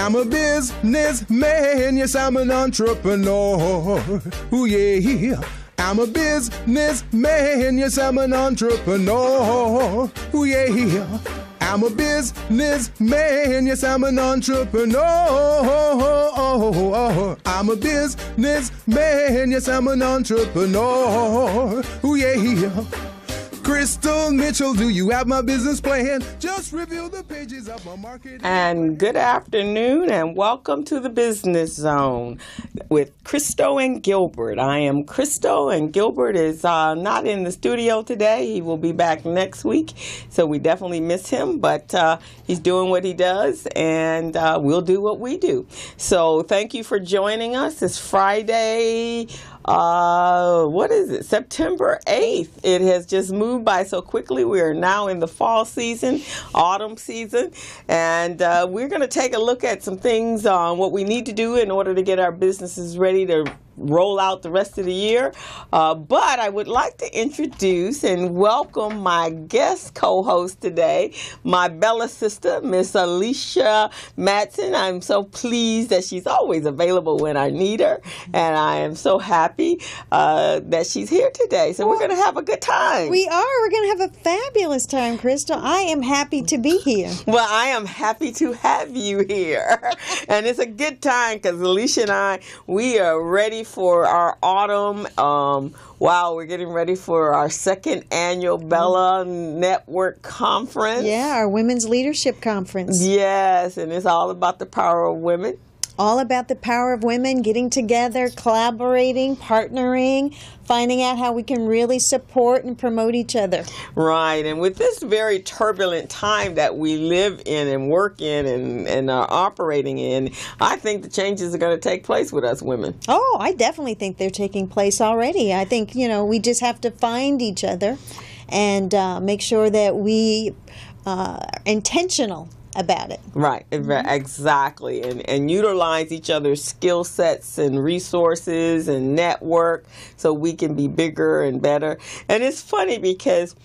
I'm a businessman, yes, I'm an entrepreneur. Ooh, yeah. I'm a businessman, yes, I'm an entrepreneur. Ooh, yeah. I'm a businessman, yes, I'm an entrepreneur. I'm a businessman, yes, I'm an entrepreneur. Ooh, yeah. Crystal Mitchell, do you have my business plan? Just review the pages of my market. And good afternoon and welcome to the Business Zone with Crystal and Gilbert. I am Crystal and Gilbert is not in the studio today. He will be back next week, so we definitely miss him, but he's doing what he does and we'll do what we do. So thank you for joining us. It's Friday. What is it? September 8th. It has just moved by so quickly. We are now in the fall season, autumn season, and we're going to take a look at some things on what we need to do in order to get our businesses ready to roll out the rest of the year. But I would like to introduce and welcome my guest co-host today, my Bella sister, Miss Alisha Madison. I'm so pleased that she's always available when I need her, and I am so happy that she's here today. So we're going to have a good time. We are. We're going to have a fabulous time, Crystal. I am happy to be here. Well, I am happy to have you here. And it's a good time because Alisha and I, we are ready for our autumn. Wow, we're getting ready for our second annual Bella Network Conference. Yeah, our Women's Leadership Conference. Yes, and it's all about the power of women. All about the power of women, getting together, collaborating, partnering, finding out how we can really support and promote each other. Right, and with this very turbulent time that we live in and work in and are operating in, I think the changes are going to take place with us women. Oh, I definitely think they're taking place already. I think, we just have to find each other and make sure that we are intentional about it. Right, exactly, and utilize each other's skill sets and resources and network so we can be bigger and better. And it's funny because,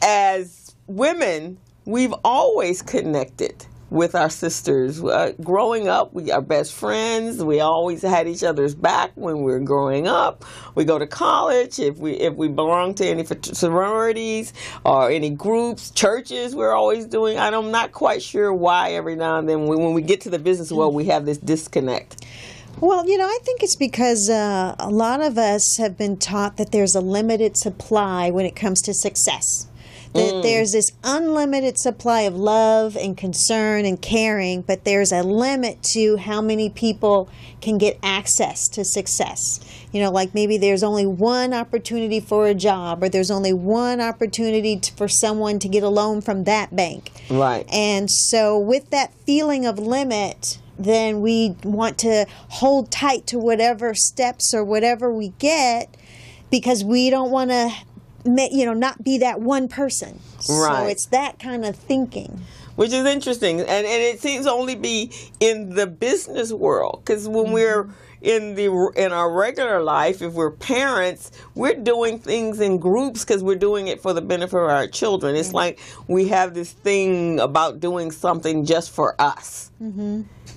as women, we've always connected with our sisters. Growing up, we are best friends. We always had each other's back when we were growing up. We go to college. If we belong to any sororities or any groups, churches, we're always doing. I'm not quite sure why every now and then when we get to the business world, we have this disconnect. Well, I think it's because a lot of us have been taught that there's a limited supply when it comes to success. That there's this unlimited supply of love and concern and caring, but there's a limit to how many people can get access to success. Like maybe there's only one opportunity for a job, or there's only one opportunity for someone to get a loan from that bank. Right. And so with that feeling of limit, then we want to hold tight to whatever steps or whatever we get because we don't want to not be that one person. Right. So it's that kind of thinking. Which is interesting. And it seems to only be in the business world. Because when we're in our regular life, if we're parents, we're doing things in groups because we're doing it for the benefit of our children. It's like we have this thing about doing something just for us.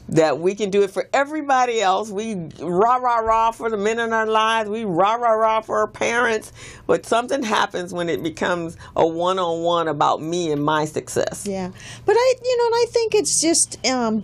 That we can do it for everybody else. We rah for the men in our lives. We rah for our parents. But something happens when it becomes a one-on-one about me and my success. Yeah, but I think it's just a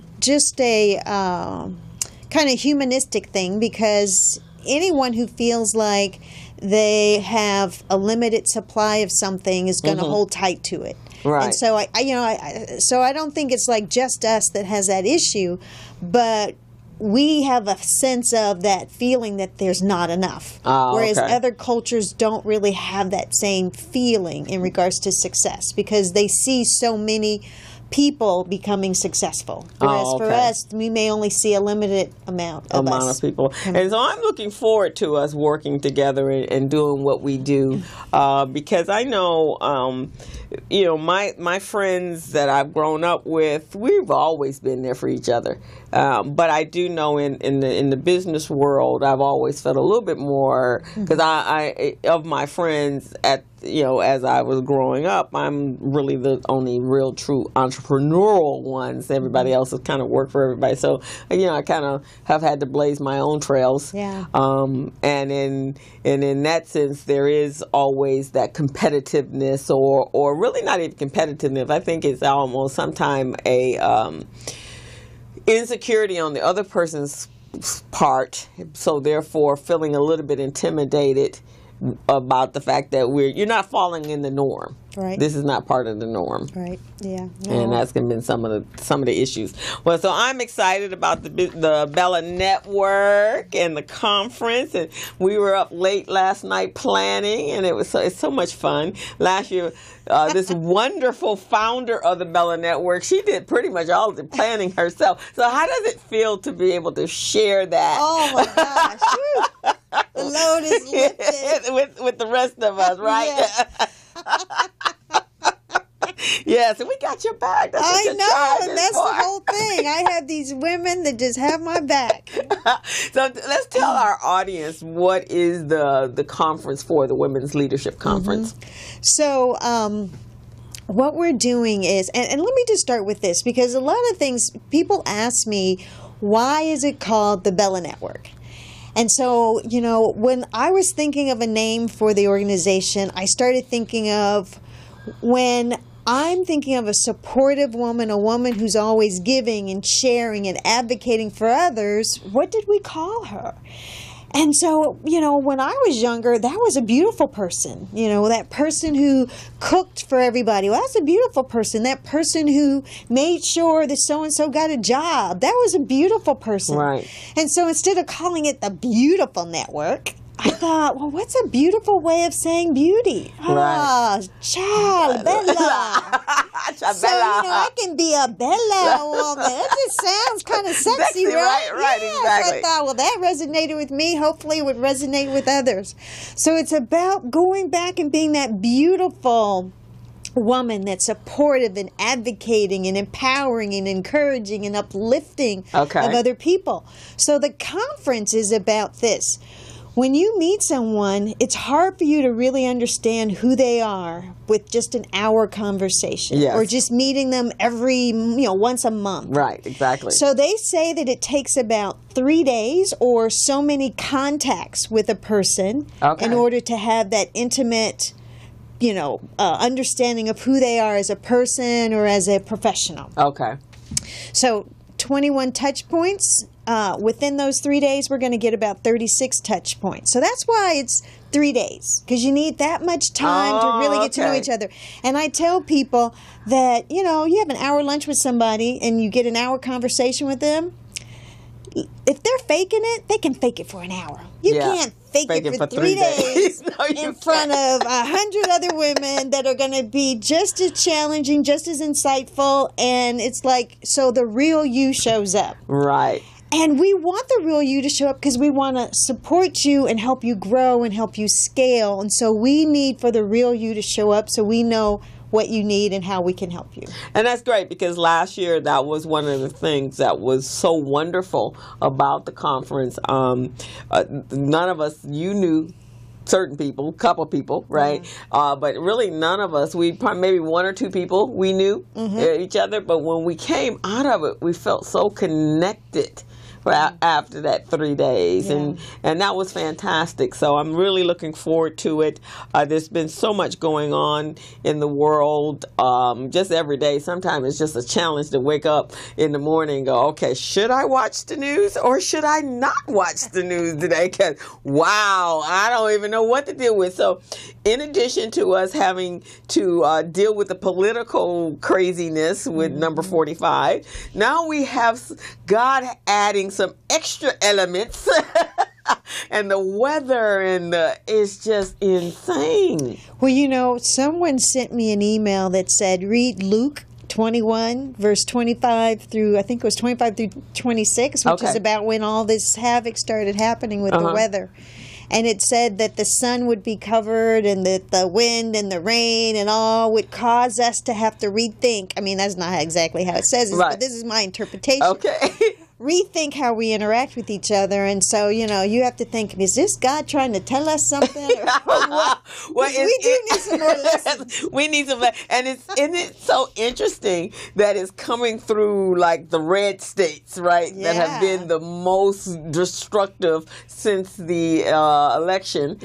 kind of humanistic thing, because anyone who feels like they have a limited supply of something is going to hold tight to it. Right. And so I don't think it's like just us that has that issue, but we have a sense of that feeling that there's not enough. Whereas other cultures don't really have that same feeling in regards to success because they see so many people becoming successful. Whereas for us, we may only see a limited amount of people. And so I'm looking forward to us working together and doing what we do because I know, my friends that I've grown up with, we've always been there for each other. But I do know in the business world, I've always felt a little bit more because I of my friends as I was growing up, I'm really the only real true entrepreneurial ones. Everybody else has kind of worked for everybody. So, I kind of have had to blaze my own trails. Yeah. And in that sense, there is always that competitiveness, or really not even competitiveness. I think it's almost sometimes a insecurity on the other person's part. So therefore, feeling a little bit intimidated about the fact that you're not falling in the norm. Right. This is not part of the norm. Right. Yeah. And that's been some of the issues. Well, so I'm excited about the Bella Network and the conference, and we were up late last night planning, and it's so much fun. Last year, this wonderful founder of the Bella Network, she did pretty much all of the planning herself. So how does it feel to be able to share that? Oh my gosh. Whew. The load is lifted. with the rest of us, right? Yeah. Yeah, so we got your back. That's what I know, and that's for. the whole thing. I have these women that just have my back. So let's tell our audience what is the conference for, the Women's Leadership Conference. Mm-hmm. So what we're doing is, and let me just start with this, because a lot of things, people ask me, why is it called the Bella Network? And so, when I was thinking of a name for the organization, I started thinking of, when I'm thinking of a supportive woman, a woman who's always giving and sharing and advocating for others, what did we call her? And so, when I was younger, that was a beautiful person. That person who cooked for everybody. Well, that's a beautiful person. That person who made sure that so-and-so got a job. That was a beautiful person. Right. And so instead of calling it the Beautiful Network, I thought, well, what's a beautiful way of saying beauty? Ah, ciao, Bella. So, I can be a Bella woman. That just sounds kind of sexy, right? Right, yeah. exactly. So I thought, well, that resonated with me. Hopefully it would resonate with others. So it's about going back and being that beautiful woman that's supportive and advocating and empowering and encouraging and uplifting of other people. So the conference is about this. When you meet someone, it's hard for you to really understand who they are with just an hour conversation, or just meeting them every, once a month. Right, exactly. So they say that it takes about 3 days or so many contacts with a person in order to have that intimate, understanding of who they are as a person or as a professional. Okay. So 21 touch points. Within those 3 days, we're going to get about 36 touch points. So that's why it's 3 days, because you need that much time to really get to know each other. And I tell people that, you have an hour lunch with somebody and you get an hour conversation with them. If they're faking it, they can fake it for an hour. You can't fake it for 3 days in front of 100 other women that are going to be just as challenging, just as insightful. And it's like, so the real you shows up. Right. And we want the real you to show up because we want to support you and help you grow and help you scale. And so we need for the real you to show up so we know what you need and how we can help you. And that's great, because last year that was one of the things that was so wonderful about the conference. None of us, you knew certain people, a couple people, right? But really none of us, maybe one or two people, we knew each other. But when we came out of it, we felt so connected after that 3 days. And that was fantastic. So I'm really looking forward to it. There's been so much going on in the world just every day. Sometimes it's just a challenge to wake up in the morning and go, okay, should I watch the news or should I not watch the news today? Because, wow, I don't even know what to deal with. So in addition to us having to deal with the political craziness with number 45, now we have God adding some extra elements and the weather is just insane. Well, someone sent me an email that said, read Luke 21, verse 25 through, I think it was 25 through 26, which is about when all this havoc started happening with the weather. And it said that the sun would be covered and that the wind and the rain and all would cause us to have to rethink. I mean, that's not exactly how it says it, but this is my interpretation. Okay. rethink how we interact with each other. And so, you have to think, is this God trying to tell us something? Or what? Well, we do need some more lessons. We need some, and isn't it so interesting that it's coming through like the red states, right? That have been the most destructive since the election.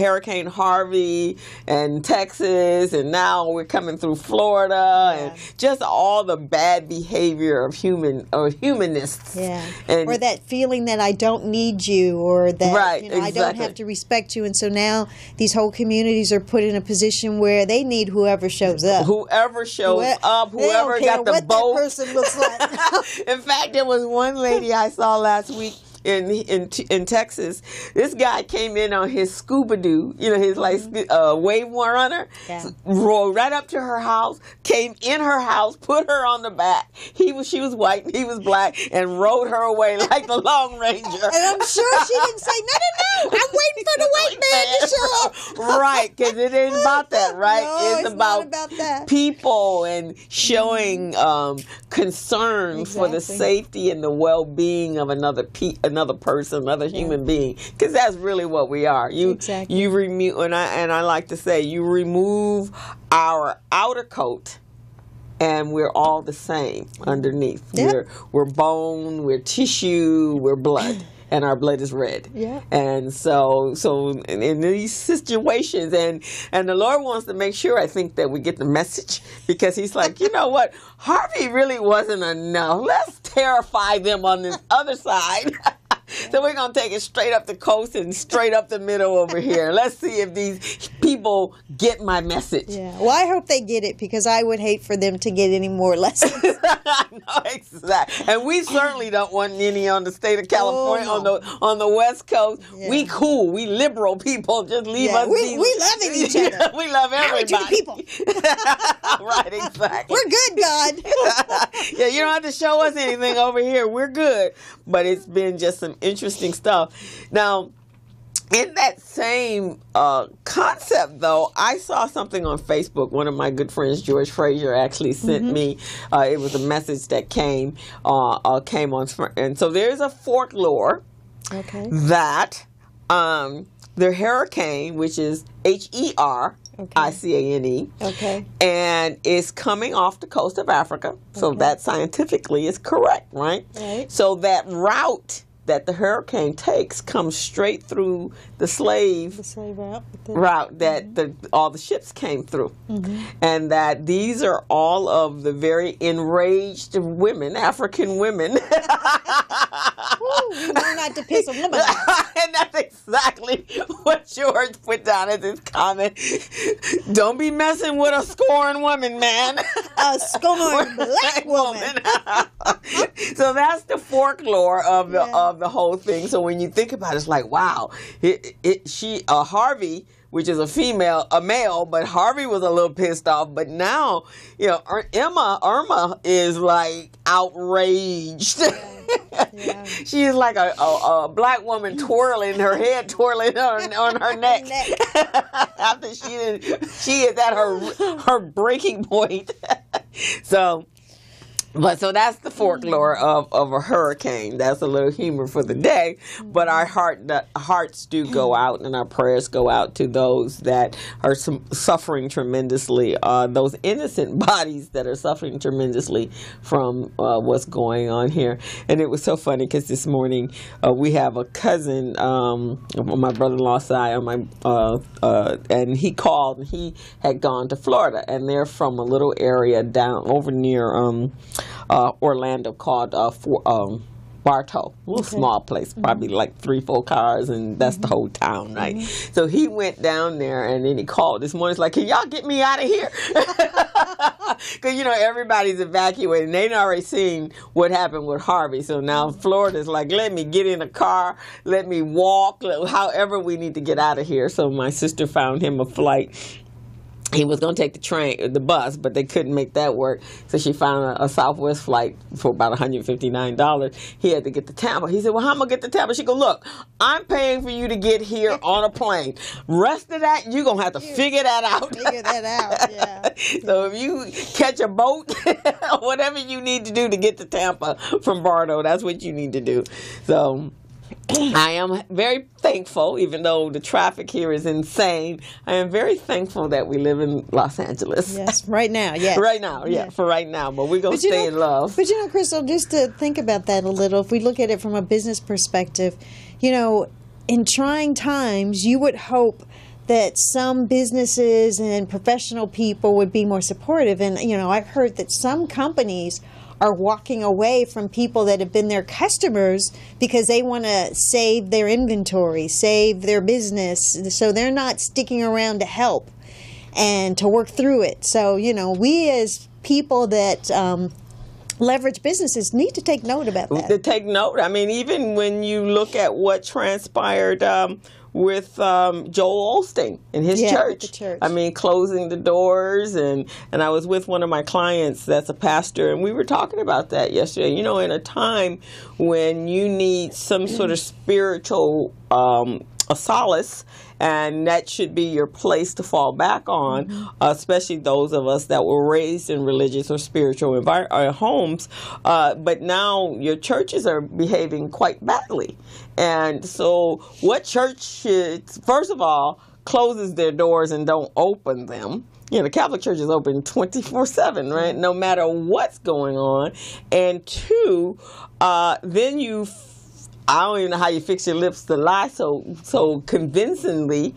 Hurricane Harvey and Texas, and now we're coming through Florida, and just all the bad behavior of humanists. Or that feeling that I don't need you, or that exactly. I don't have to respect you. And so now these whole communities are put in a position where they need whoever shows up. Whoever shows up, whoever got the boat. That person looks like. In fact, there was one lady I saw last week in Texas. This guy came in on his scuba doo, his wave runner, rolled right up to her house, came in her house, put her on the back. She was white and he was black, and rode her away like the Lone Ranger. And I'm sure she didn't say, no, I'm waiting for the white man to show up. Right, because it ain't about that, right? No, it's about that. People and showing concern for the safety and the well-being of another person, another human being, because that's really what we are. You remove, and I like to say, you remove our outer coat, and we're all the same underneath. We're bone, we're tissue, we're blood. And our blood is red. And so in these situations, and the Lord wants to make sure, I think, that we get the message, because he's like, you know what? Harvey really wasn't enough. Let's terrify them on this other side. So we're going to take it straight up the coast and straight up the middle over here. Let's see if these people get my message. Well, I hope they get it, because I would hate for them to get any more lessons. No, exactly. And we certainly don't want any on the state of California, on the West Coast. We cool. We liberal people. Just leave us. We love each other. We love everybody. People. Right, exactly. We're good, God. You don't have to show us anything over here. We're good. But it's been just some interesting stuff. Now, in that same concept, though, I saw something on Facebook. One of my good friends, George Frazier, actually sent me. It was a message that came on, and so there's a folklore that the hurricane, which is HERICANE, and is coming off the coast of Africa. So that scientifically is correct, right? So that route that the hurricane takes comes straight through the slave route that all the ships came through. And that these are all of the very enraged women, African women. We know not to piss a woman off. And that's exactly what George put down as his comment. Don't be messing with a scorned woman, man. A scorned black woman. So that's the folklore of the whole thing. So when you think about it, it's like, wow, Harvey, which is a male, but Harvey was a little pissed off. But now, Irma is like outraged. She is like a black woman twirling her head, twirling on her neck. After she is at her breaking point. So that's the folklore of a hurricane. That's a little humor for the day. But our hearts do go out, and our prayers go out to those that are suffering tremendously, those innocent bodies that are suffering tremendously from what's going on here. And it was so funny because this morning we have a cousin on my brother-in-law's side, and he called, and he had gone to Florida, and they're from a little area down over near Orlando called Bartow, a little small place, probably like 3-4 cars, and that's the whole town, right? So he went down there, and then he called this morning. He's like, "Can y'all get me out of here?" Because everybody's evacuating. They'd already seen what happened with Harvey, so now Florida's like, "Let me get in a car, let me walk, however we need to get out of here." So my sister found him a flight. he was going to take the bus, but they couldn't make that work. So she found a Southwest flight for about $159. He had to get to Tampa. He said, well, how am I going to get to Tampa? She go, look, I'm paying for you to get here on a plane. Rest of that, you're going to have to figure that out. Figure that out, yeah. So if you catch a boat, whatever you need to do to get to Tampa from Bardo, that's what you need to do. So I am very thankful, even though the traffic here is insane. I am very thankful that we live in Los Angeles. Yes, right now, yes. Right now, yeah, for right now. But we're going to stay in love. But Crystal, just to think about that a little, if we look at it from a business perspective, in trying times, you would hope that some businesses and professional people would be more supportive. And, I've heard that some companies are walking away from people that have been their customers because they want to save their inventory, save their business. So they're not sticking around to help and to work through it. So, we as people that leverage businesses need to take note about that. To take note. I mean, even when you look at what transpired with Joel Osteen in his church. The church. I mean, closing the doors. And I was with one of my clients that's a pastor, and we were talking about that yesterday. In a time when you need some sort of spiritual a solace, and that should be your place to fall back on, especially those of us that were raised in religious or spiritual homes. But now your churches are behaving quite badly. And so what church should, first of all, closes their doors and don't open them? The Catholic Church is open 24/7, right? No matter what's going on. And two, then I don't even know how you fix your lips to lie so convincingly,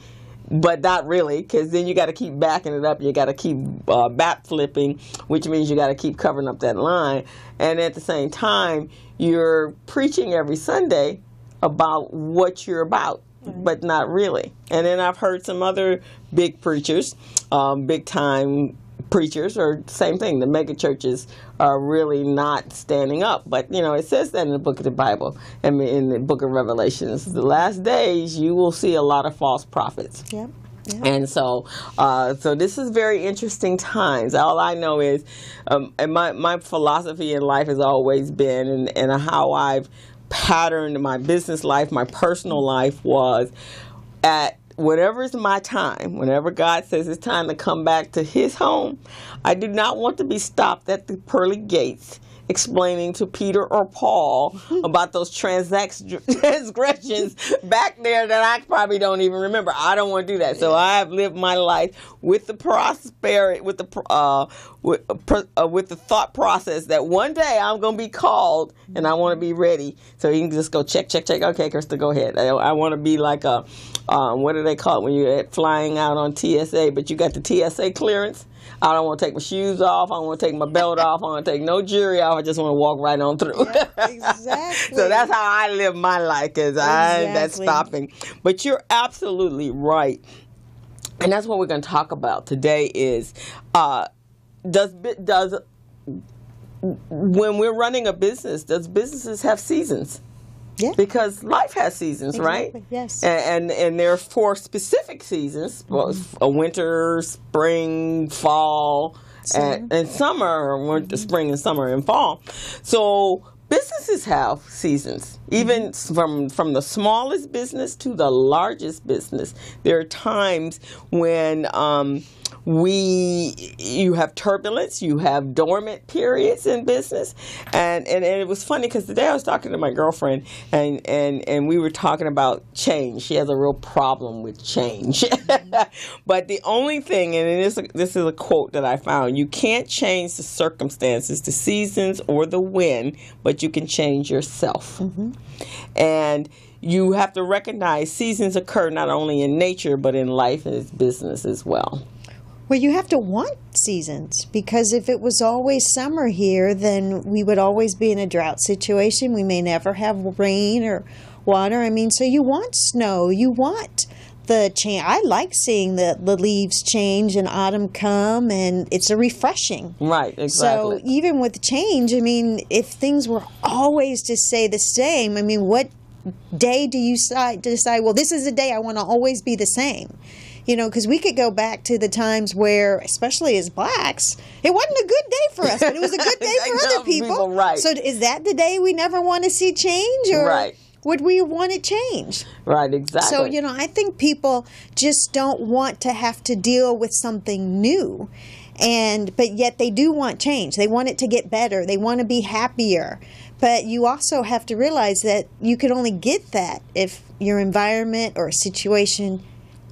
but not really, because then you got to keep backing it up. You got to keep bat flipping, which means you got to keep covering up that line. And at the same time, you're preaching every Sunday about what you're about, but not really. And then I've heard some other big preachers, big time preachers, or same thing, the mega churches are really not standing up. But it says that in the book of the Bible, and in the book of Revelations, the last days you will see a lot of false prophets. Yep. And so this is very interesting times. All I know is, and my philosophy in life has always been, and how I've patterned my business life, my personal life, was at whatever is my time, whenever God says it's time to come back to his home, I do not want to be stopped at the pearly gates explaining to Peter or Paul about those transgressions back there that I probably don't even remember. I don't want to do that. So I have lived my life with the prosperity, with the thought process that one day I'm going to be called, and I want to be ready. So you can just go check. Okay, Crystal, go ahead. I want to be like a what do they call it when you're flying out on TSA, but you got the TSA clearance? I don't want to take my shoes off. I don't want to take my belt off. I don't want to take no jewelry off. I just want to walk right on through. Yeah, exactly. So that's how I live my life, because that's stopping. But you're absolutely right. And that's what we're going to talk about today is, when we're running a business, does businesses have seasons? Yeah. Because life has seasons, exactly. right? Yes. And there are 4 specific seasons: a winter, spring, fall, and summer. Winter, spring, and summer, and fall. So businesses have seasons, even from the smallest business to the largest business. There are times when you have turbulence, you have dormant periods in business, and it was funny because today I was talking to my girlfriend, and we were talking about change. She has a real problem with change, but the only thing, and this is a quote that I found: you can't change the circumstances, the seasons, or the wind, but you can change yourself. And you have to recognize seasons occur not only in nature but in life and business as well. Well, you have to want seasons, because if it was always summer here, then we would always be in a drought situation. We may never have rain or water. I mean, so you want snow. You want the change. I like seeing the leaves change and autumn come, and it's a refreshing. Right, exactly. So even with change, I mean, if things were always to stay the same, I mean, what day do you decide, well, this is the day I want to always be the same? You know, because we could go back to the times where, especially as blacks, it wasn't a good day for us, but it was a good day for other people. Right. So is that the day we never want to see change, or right. would we want it changed? Right, exactly. So, you know, I think people just don't want to have to deal with something new. But yet they do want change. They want it to get better. They want to be happier. But you also have to realize that you can only get that if your environment or situation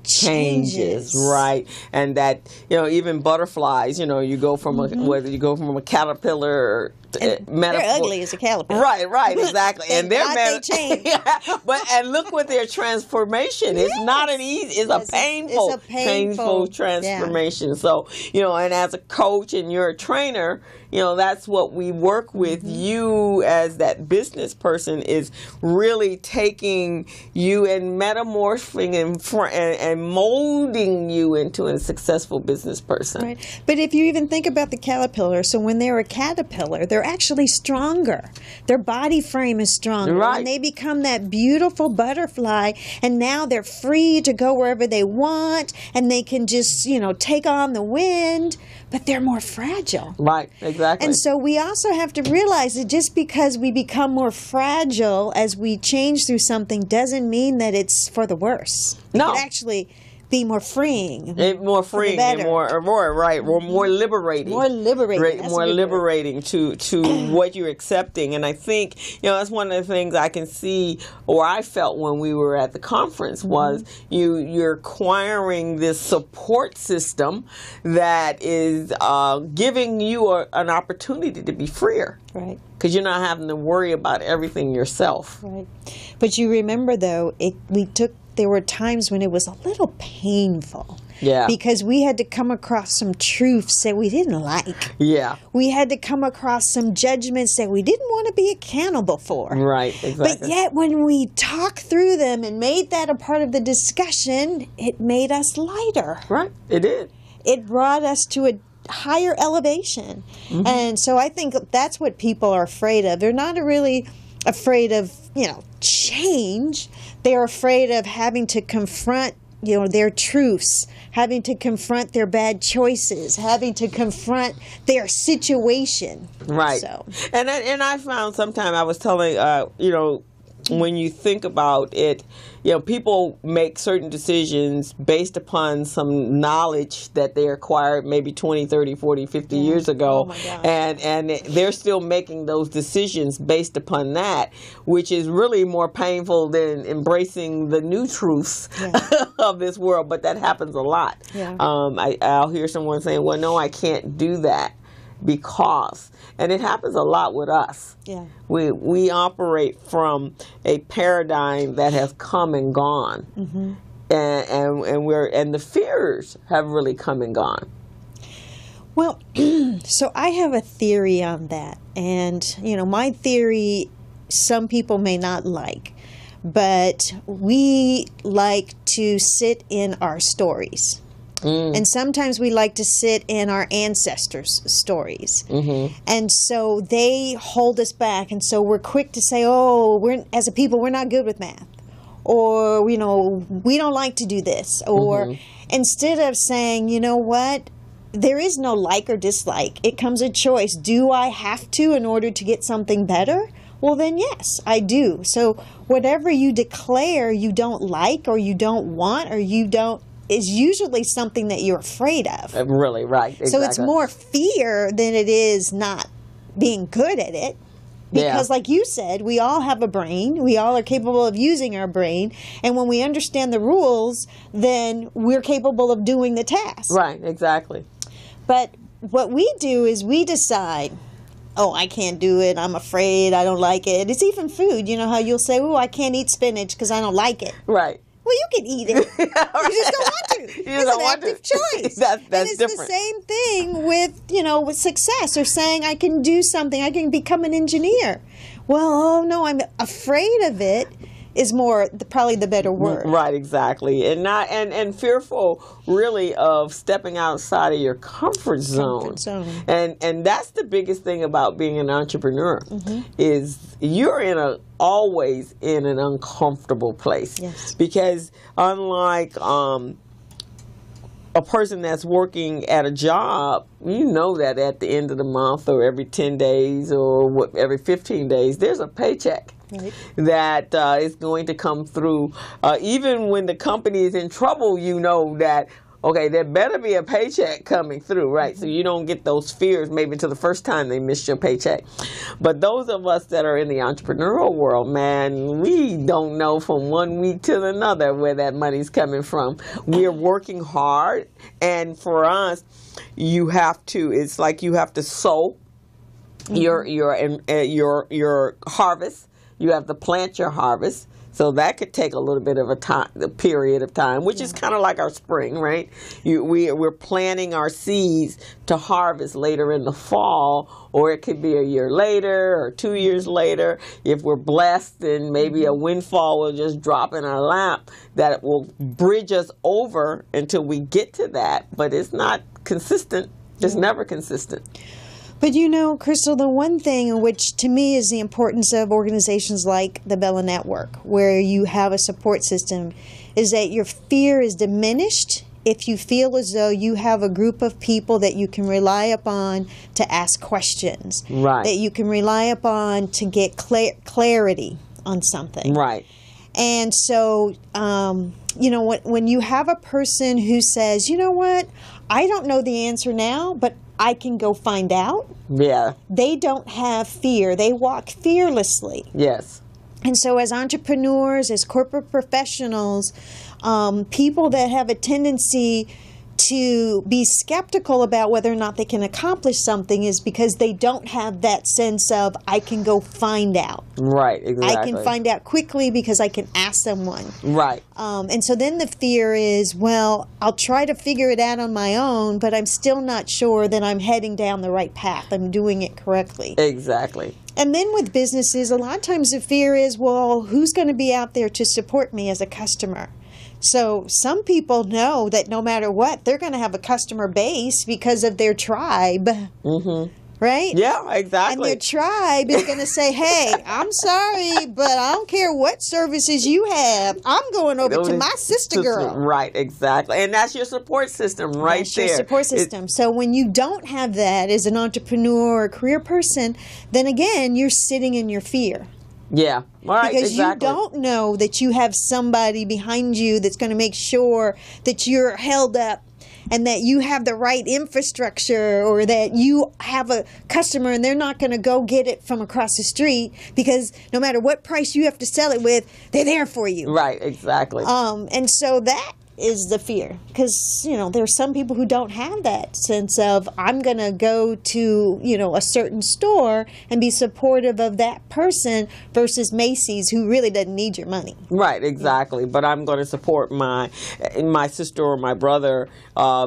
changes. Right. And that, you know, even butterflies, you know, you go from whether you go from a caterpillar or they're ugly as a caterpillar. Right, exactly. And they change. And look what their transformation is. Not an easy, it's a painful transformation. Yeah. So, you know, and as a coach and you're a trainer, you know, that's what we work with. You as that business person is really taking you and metamorphing and molding you into a successful business person. Right. But if you even think about the caterpillar, so when they're a caterpillar, they're actually stronger. Their body frame is stronger. Right. And they become that beautiful butterfly, and now they're free to go wherever they want, and they can just, you know, take on the wind, but they're more fragile. Right, exactly. And so we also have to realize that just because we become more fragile as we change through something doesn't mean that it's for the worse. No. It can actually be more freeing. More freeing and more liberating. More liberating. More liberating to what you're accepting. And I think, you know, that's one of the things I can see, or I felt when we were at the conference, was you're acquiring this support system that is giving you an opportunity to be freer. Right. Because you're not having to worry about everything yourself. Right. But you remember, though, there were times when it was a little painful. Yeah. Because we had to come across some truths that we didn't like. Yeah. We had to come across some judgments that we didn't want to be accountable for. Right, exactly. But yet when we talked through them and made that a part of the discussion, it made us lighter. Right, it did. It brought us to a higher elevation. And so I think that's what people are afraid of. They're not really afraid of, you know, change. They're afraid of having to confront, you know, their truths, having to confront their bad choices, having to confront their situation. Right. So. And I found sometime I was telling, you know, when you think about it, you know, people make certain decisions based upon some knowledge that they acquired maybe 20, 30, 40, 50 years ago. Oh my gosh. And they're still making those decisions based upon that, which is really more painful than embracing the new truths of this world. But that happens a lot. Yeah. I'll hear someone saying, well, no, I can't do that because, and it happens a lot with us. Yeah. We operate from a paradigm that has come and gone, and the fears have really come and gone. Well, so I have a theory on that, and you know, my theory some people may not like, but we like to sit in our stories. And sometimes we like to sit in our ancestors' stories. And so they hold us back. And so we're quick to say, oh, as a people, we're not good with math. Or, you know, we don't like to do this. Or instead of saying, you know what, there is no like or dislike. It comes a choice. Do I have to in order to get something better? Well, then yes, I do. So whatever you declare you don't like or you don't want or you don't, is usually something that you're afraid of. Really, right. Exactly. So it's more fear than it is not being good at it. Because like you said, we all have a brain. We all are capable of using our brain. And when we understand the rules, then we're capable of doing the task. Right, exactly. But what we do is we decide, oh, I can't do it. I'm afraid. I don't like it. It's even food. You know how you'll say, oh, I can't eat spinach because I don't like it. Right. Well, you can eat it. You just don't want to. It's an active choice. That's and it's different. The same thing with, you know, with success or saying I can do something. I can become an engineer. Well, oh no, I'm afraid of it is probably the better word. Right, exactly. And fearful really of stepping outside of your comfort zone. And that's the biggest thing about being an entrepreneur is you're always in an uncomfortable place. Yes. Because unlike a person that's working at a job, you know that at the end of the month or every 10 days or every 15 days, there's a paycheck. Right. That is going to come through. Even when the company is in trouble, you know that, okay, there better be a paycheck coming through, right? Mm-hmm. So you don't get those fears maybe until the first time they missed your paycheck. But those of us that are in the entrepreneurial world, man, we don't know from one week to another where that money's coming from. We're working hard, and for us, it's like you have to sow your harvest. You have to plant your harvest. So that could take a little bit of a period of time, which is kind of like our spring, right? We're planting our seeds to harvest later in the fall, or it could be a year later or 2 years later. If we're blessed, then maybe a windfall will just drop in our lap that will bridge us over until we get to that. But it's not consistent. It's never consistent. But you know, Crystal, the one thing which to me is the importance of organizations like the Bella Network, where you have a support system, is that your fear is diminished if you feel as though you have a group of people that you can rely upon to ask questions, right? That you can rely upon to get clarity on something, right? And so, you know, when you have a person who says, you know what, I don't know the answer now, but I can go find out. Yeah. They don't have fear. They walk fearlessly. Yes. And so as entrepreneurs, as corporate professionals, people that have a tendency to be skeptical about whether or not they can accomplish something is because they don't have that sense of, I can go find out. Right, exactly. I can find out quickly because I can ask someone. Right. And so then the fear is, well, I'll try to figure it out on my own, but I'm still not sure that I'm heading down the right path. I'm doing it correctly. Exactly. And then with businesses, a lot of times the fear is, well, who's going to be out there to support me as a customer? So some people know that no matter what, they're going to have a customer base because of their tribe. Mm-hmm. Right? Yeah, exactly. And their tribe is going to say, hey, I'm sorry, but I don't care what services you have. I'm going over to my sister girl. Right, exactly. And that's your support system right that's there. Your support system. So when you don't have that as an entrepreneur or career person, then again, you're sitting in your fear. Yeah, right, because exactly. You don't know that you have somebody behind you that's going to make sure that you're held up and that you have the right infrastructure, or that you have a customer and they're not going to go get it from across the street, because no matter what price you have to sell it with, they're there for you. Right, exactly. And so that is the fear, because you know there's some people who don't have that sense of, I'm going to go to, you know, a certain store and be supportive of that person versus Macy's, who really doesn't need your money. Right, exactly. But I'm going to support my sister or my brother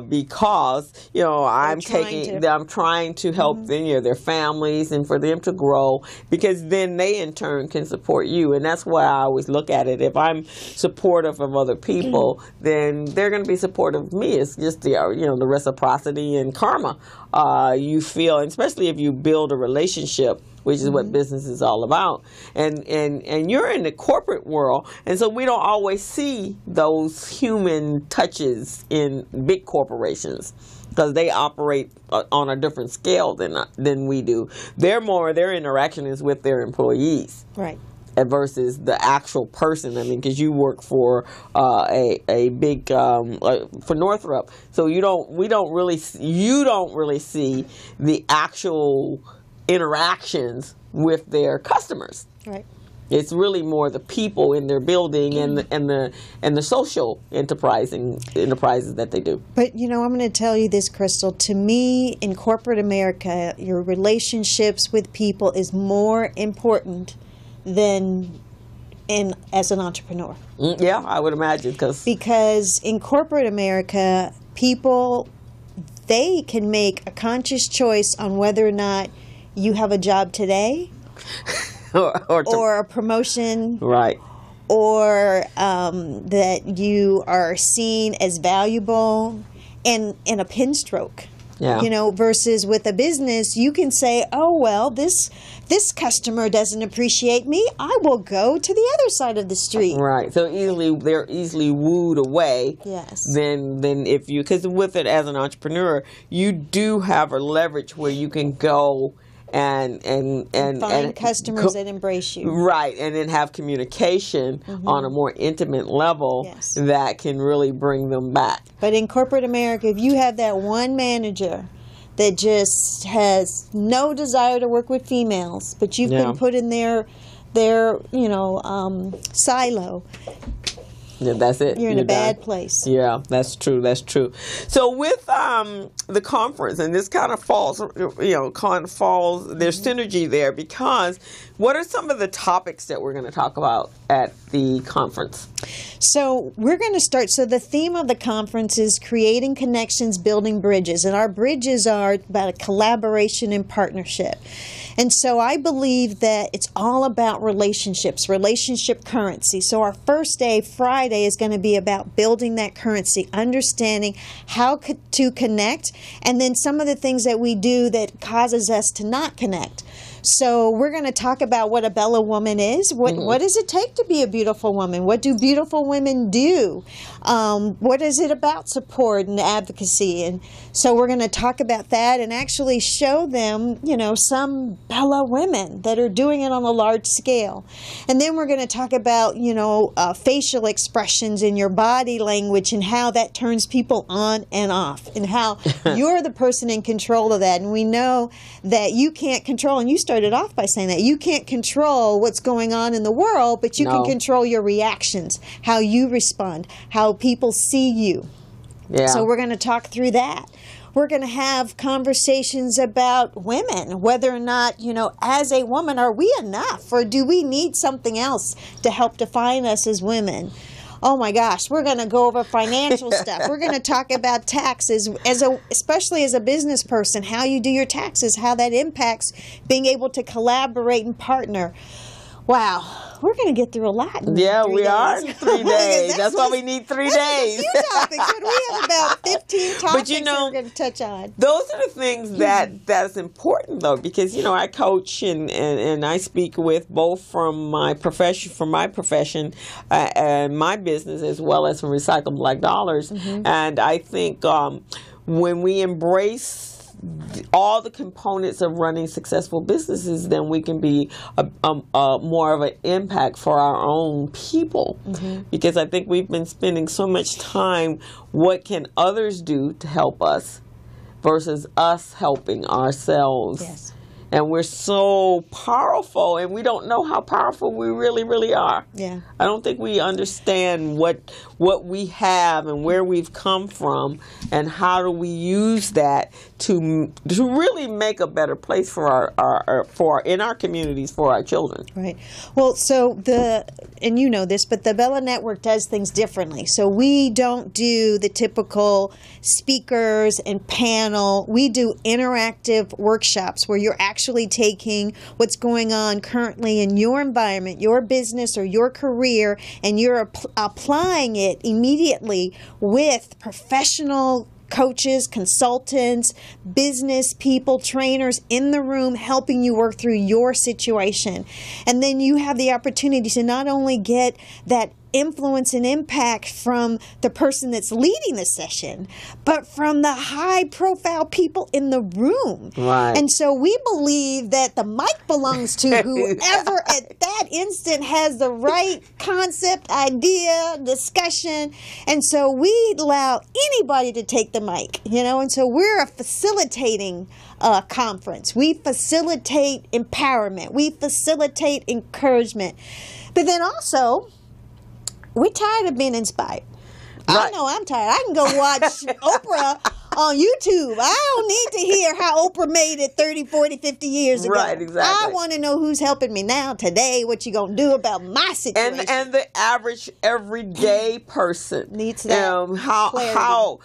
because, you know, I'm trying to help them, you know, their families, and for them to grow, because then they in turn can support you. And that's why I always look at it. If I'm supportive of other people, then they're going to be supportive of me. It's just the reciprocity and karma you feel, and especially if you build a relationship, which is what business is all about. And you're in the corporate world, and so we don't always see those human touches in big corporations, because they operate on a different scale than we do. Their interaction is with their employees. Right. Versus the actual person. I mean, because you work for a big for Northrop, so you don't really see the actual interactions with their customers. Right. It's really more the people in their building and the social enterprises that they do. But you know, I'm going to tell you this, Crystal. To me, in corporate America, your relationships with people is more important than as an entrepreneur. Yeah, I would imagine, because in corporate America, people, they can make a conscious choice on whether or not you have a job today, or a promotion, right, or that you are seen as valuable, and in a pin stroke. Yeah. You know, versus with a business, you can say, oh, well, this customer doesn't appreciate me. I will go to the other side of the street. Right. So they're easily wooed away. Yes. Then if you, because with it as an entrepreneur, you do have a leverage where you can go and find customers that embrace you. Right, and then have communication on a more intimate level that can really bring them back. But in corporate America, if you have that one manager that just has no desire to work with females, but you've been put in their silo. Yeah, that's it. You're in a bad place. Yeah, that's true. That's true. So with the conference, and this kind of falls, there's synergy there, because what are some of the topics that we're going to talk about at the conference? So we're going to start. So the theme of the conference is creating connections, building bridges, and our bridges are about a collaboration and partnership. And so I believe that it's all about relationships, relationship currency. So our first day, Friday, is going to be about building that currency, understanding how to connect, and then some of the things that we do that causes us to not connect. So we're going to talk about what a Bella woman is. What does it take to be a beautiful woman? What do beautiful women do? What is it about support and advocacy? And so we're going to talk about that and actually show them, some Bella women that are doing it on a large scale. And then we're going to talk about, facial expressions in your body language and how that turns people on and off, and how you're the person in control of that. And we know that you can't control, and you started off by saying that you can't control what's going on in the world, but you can control your reactions, how you respond, how people see you. Yeah. So we're going to talk through that. We're going to have conversations about women, whether or not, as a woman, are we enough, or do we need something else to help define us as women? Oh my gosh, we're going to go over financial stuff. We're going to talk about taxes, especially as a business person, how you do your taxes, how that impacts being able to collaborate and partner. Wow, we're going to get through a lot. Yeah, we are in 3 days. That's why we need 3 days. A few topics, but we have about 15 topics that we're going to touch on. Those are the things that's important, though, because I coach and I speak with both from my profession, and my business, as well as from Recycle Black Dollars. And I think when we embrace all the components of running successful businesses, then we can be more of an impact for our own people. Because I think we've been spending so much time, what can others do to help us versus us helping ourselves. Yes. And we're so powerful, and we don't know how powerful we really, really are. Yeah. I don't think we understand what we have and where we've come from, and how do we use that to really make a better place for in our communities, for our children. Right. Well, so and you know this, but the Bella Network does things differently. So we don't do the typical speakers and panel. We do interactive workshops where you're actually taking what's going on currently in your environment, your business, or your career, and you're applying it immediately with professional coaches, consultants, business people, trainers in the room helping you work through your situation. And then you have the opportunity to not only get that influence and impact from the person that's leading the session, but from the high-profile people in the room. Right. And so we believe that the mic belongs to whoever at that instant has the right concept, idea, discussion. And so we allow anybody to take the mic, and so we're a facilitating conference. We facilitate empowerment. We facilitate encouragement. But then also, we're tired of being inspired. Right. I know I'm tired. I can go watch Oprah on YouTube. I don't need to hear how Oprah made it 30, 40, 50 years ago. Right, exactly. I want to know who's helping me now, today, what you going to do about my situation. And the average, everyday person needs that how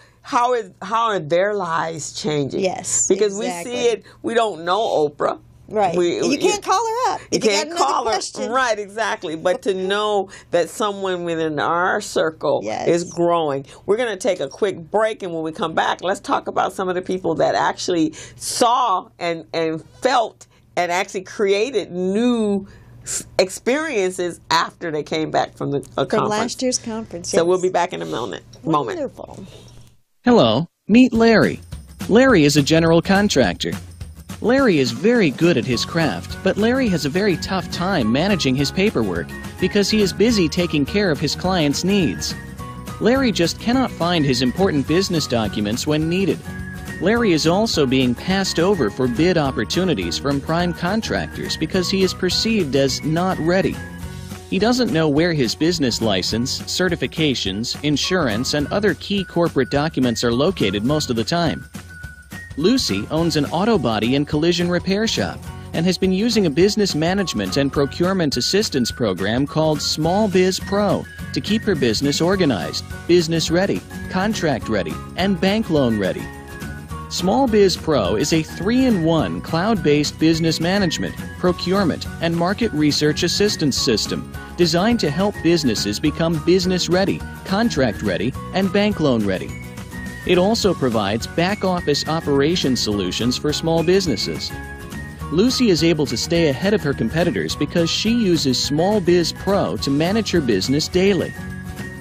are their lives changing? Yes, because exactly. We see it. We don't know Oprah. Right. You can't call her up. You can't call her. Question. Right, exactly. But to know that someone within our circle is growing. We're going to take a quick break, and when we come back, let's talk about some of the people that actually saw and felt and actually created new experiences after they came back from the conference. From last year's conference. So we'll be back in a moment. Wonderful. Hello, meet Larry. Larry is a general contractor. Larry is very good at his craft, but Larry has a very tough time managing his paperwork because he is busy taking care of his clients' needs. Larry just cannot find his important business documents when needed. Larry is also being passed over for bid opportunities from prime contractors because he is perceived as not ready. He doesn't know where his business license, certifications, insurance, and other key corporate documents are located most of the time. Lucy owns an auto body and collision repair shop and has been using a business management and procurement assistance program called Small Biz Pro to keep her business organized, business ready, contract ready, and bank loan ready. Small Biz Pro is a 3-in-1 cloud-based business management, procurement, and market research assistance system designed to help businesses become business ready, contract ready, and bank loan ready. It also provides back-office operation solutions for small businesses. Lucy is able to stay ahead of her competitors because she uses Small Biz Pro to manage her business daily.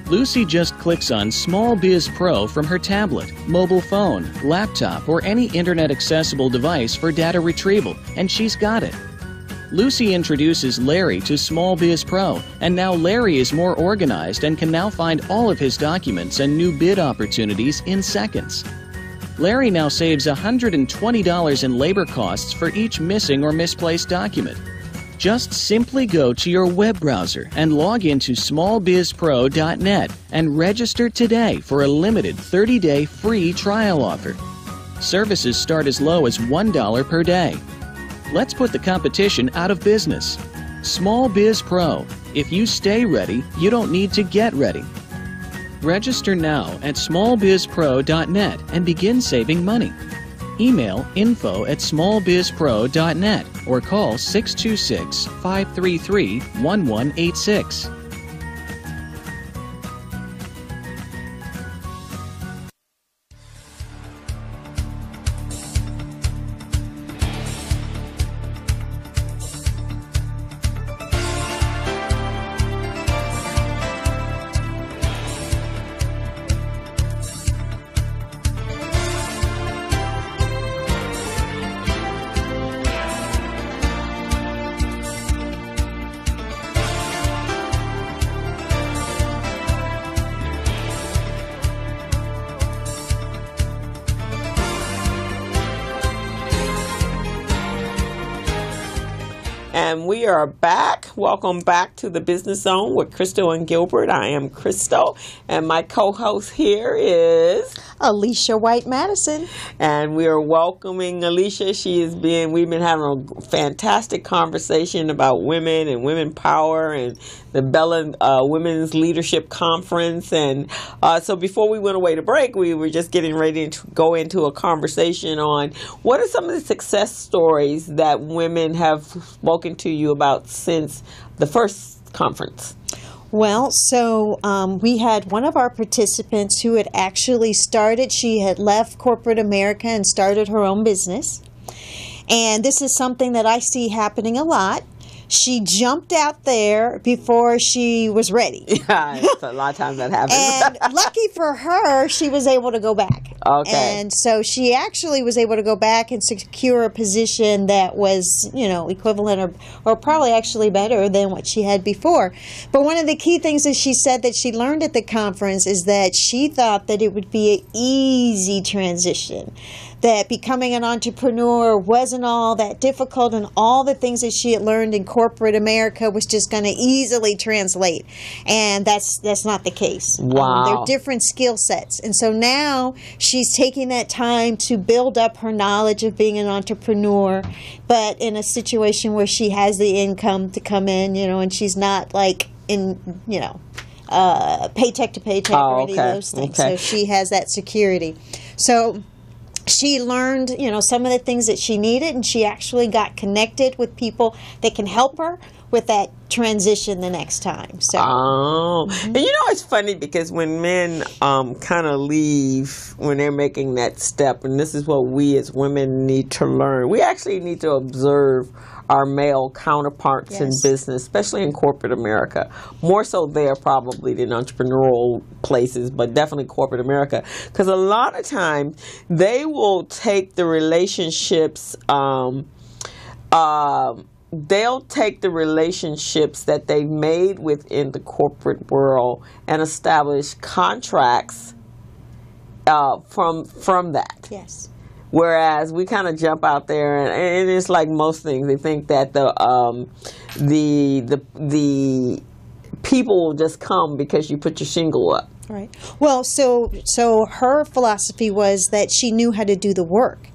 Lucy just clicks on Small Biz Pro from her tablet, mobile phone, laptop, or any internet-accessible device for data retrieval, and she's got it. Lucy introduces Larry to Small Biz Pro, and now Larry is more organized and can now find all of his documents and new bid opportunities in seconds. Larry now saves $120 in labor costs for each missing or misplaced document. Just simply go to your web browser and log into smallbizpro.net and register today for a limited 30-day free trial offer. Services start as low as $1 per day. Let's put the competition out of business. Small Biz Pro. If you stay ready, you don't need to get ready. Register now at smallbizpro.net and begin saving money. Email info@smallbizpro.net or call 626-533-1186. And we are back. Welcome back to the Business Zone with Crystal and Gilbert. I am Crystal, and my co-host here is Alisha White Madison. And we are welcoming Alisha. We've been having a fantastic conversation about women and women power and the Bella Women's Leadership Conference. And so before we went away to break, we were just getting ready to go into a conversation on what are some of the success stories that women have spoken to you about since the first conference. Well, so we had one of our participants who had actually she had left corporate America and started her own business. And this is something that I see happening a lot. She jumped out there before she was ready. Yeah, it's a lot of times that happens. And lucky for her, she was able to go back. Okay. And so she actually was able to go back and secure a position that was, equivalent or probably actually better than what she had before. But one of the key things that she said that she learned at the conference is that she thought that it would be an easy transition, that becoming an entrepreneur wasn't all that difficult, and all the things that she had learned in corporate America was just going to easily translate. And that's not the case. Wow. They're different skill sets. And so now she's taking that time to build up her knowledge of being an entrepreneur, but in a situation where she has the income to come in, and she's not like in, paycheck to paycheck or any of those things. Okay. So she has that security. So she learned, some of the things that she needed, and she actually got connected with people that can help her with that transition the next time. So, and it's funny because when men kind of leave when they're making that step, and this is what we as women need to learn. We actually need to observe our male counterparts in business, especially in corporate America. More so there probably than entrepreneurial places, but definitely corporate America. Because a lot of times they will take the relationships, they'll take the relationships that they've made within the corporate world and establish contracts from that. Yes. Whereas we kind of jump out there, and it's like most things. They think that the people will just come because you put your shingle up. Right. Well, so her philosophy was that she knew how to do the work.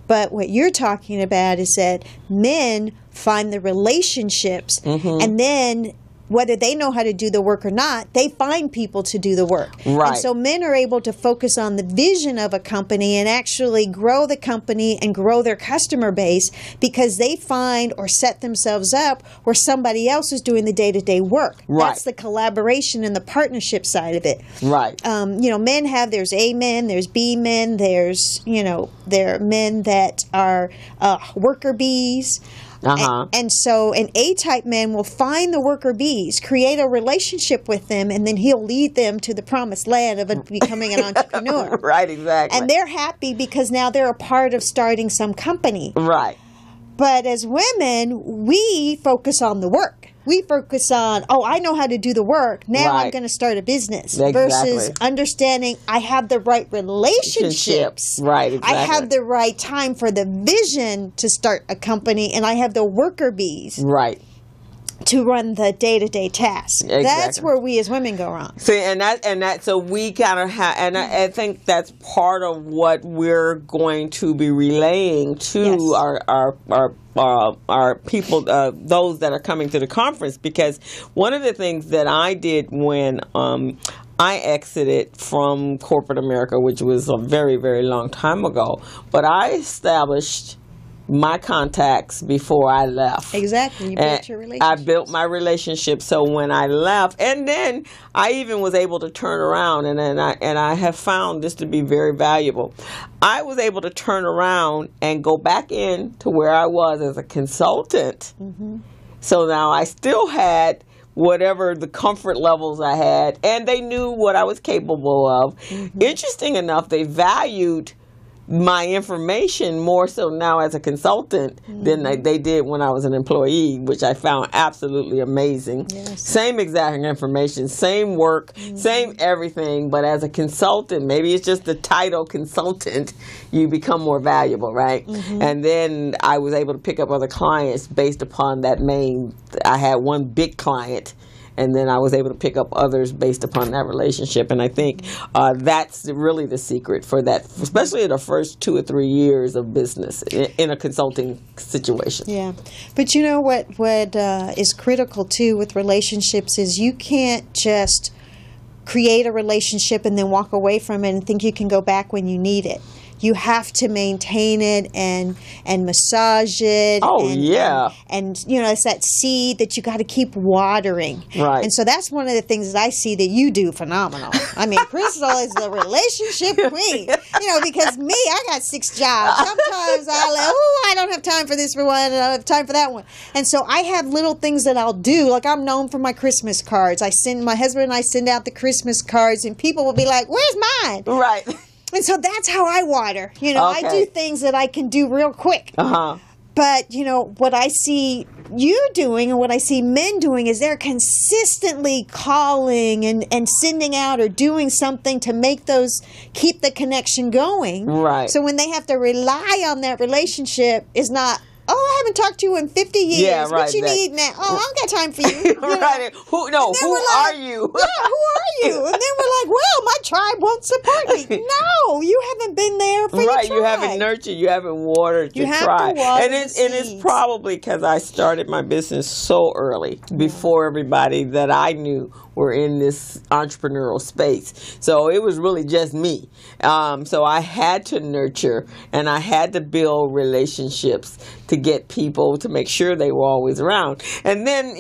But what you're talking about is that men find the relationships, and then whether they know how to do the work or not, they find people to do the work. Right. And so men are able to focus on the vision of a company and actually grow the company and grow their customer base because they find or set themselves up where somebody else is doing the day-to-day work. Right. That's the collaboration and the partnership side of it. Right. Men there's A men, there's B men, there are men that are worker bees. And so an A-type man will find the worker bees, create a relationship with them, and then he'll lead them to the promised land of becoming an entrepreneur. Right, exactly. And they're happy because now they're a part of starting some company. Right. But as women, we focus on the work. We focus on, I know how to do the work. Now I'm going to start a business. Exactly. Versus understanding I have the right relationships. Right, exactly. I have the right time for the vision to start a company, and I have the worker bees. Right. To run the day-to-day tasks. Exactly. That's where we as women go wrong. See, so we kind of have, and I think that's part of what we're going to be relaying to our people, those that are coming to the conference, because one of the things that I did when I exited from corporate America, which was a very, very long time ago, but I established my contacts before I left. Exactly. You built your relationship. I built my relationship. So when I left, and then I even was able to turn around, and I have found this to be very valuable. I was able to turn around and go back in to where I was as a consultant. So now I still had whatever the comfort levels I had, and they knew what I was capable of. Interesting enough, they valued my information more so now as a consultant than they did when I was an employee, which I found absolutely amazing. Yes. Same exact information, same work, same everything, but as a consultant, maybe it's just the title consultant, you become more valuable, right? And then I was able to pick up other clients based upon that I had one big client, and then I was able to pick up others based upon that relationship. And I think that's really the secret for that, especially in the first 2 or 3 years of business in a consulting situation. Yeah. But you know what is critical, too, with relationships is you can't just create a relationship and then walk away from it and think you can go back when you need it. You have to maintain it and massage it. And it's that seed that you got to keep watering. Right. And so that's one of the things that I see that you do phenomenal. I mean, Crystal is the relationship queen. Because me, I got 6 jobs. Sometimes I don't have time for this for one, and I don't have time for that one. And so I have little things that I'll do. Like I'm known for my Christmas cards. My husband and I send out the Christmas cards, and people will be like, "Where's mine?" Right. And so that's how I water. I do things that I can do real quick. But, what I see you doing and what I see men doing is they're consistently calling and sending out or doing something to keep the connection going. Right. So when they have to rely on that relationship, it's not, I haven't talked to you in 50 years. Yeah, right, what you need now? I don't got time for you. Right. Who are you? Yeah, who are you? And then we're like, well, my tribe won't support me. No, you haven't been there for your tribe. You haven't nurtured, you haven't watered your tribe. And it's probably because I started my business so early, before everybody that I knew were in this entrepreneurial space. So it was really just me. So I had to nurture, and I had to build relationships to get people to make sure they were always around. And then,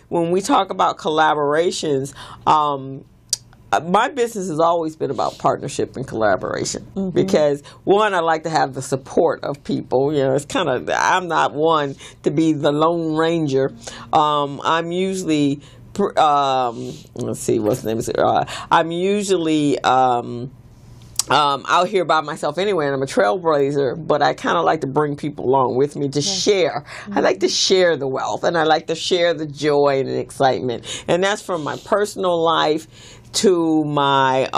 when we talk about collaborations, my business has always been about partnership and collaboration, because one, I like to have the support of people. It's kind of, I'm not one to be the Lone Ranger. I'm usually, let's see, what's the name? I'm usually out here by myself anyway, and I'm a trailblazer, but I kind of like to bring people along with me to share. I like to share the wealth, and I like to share the joy and the excitement. And that's from my personal life to my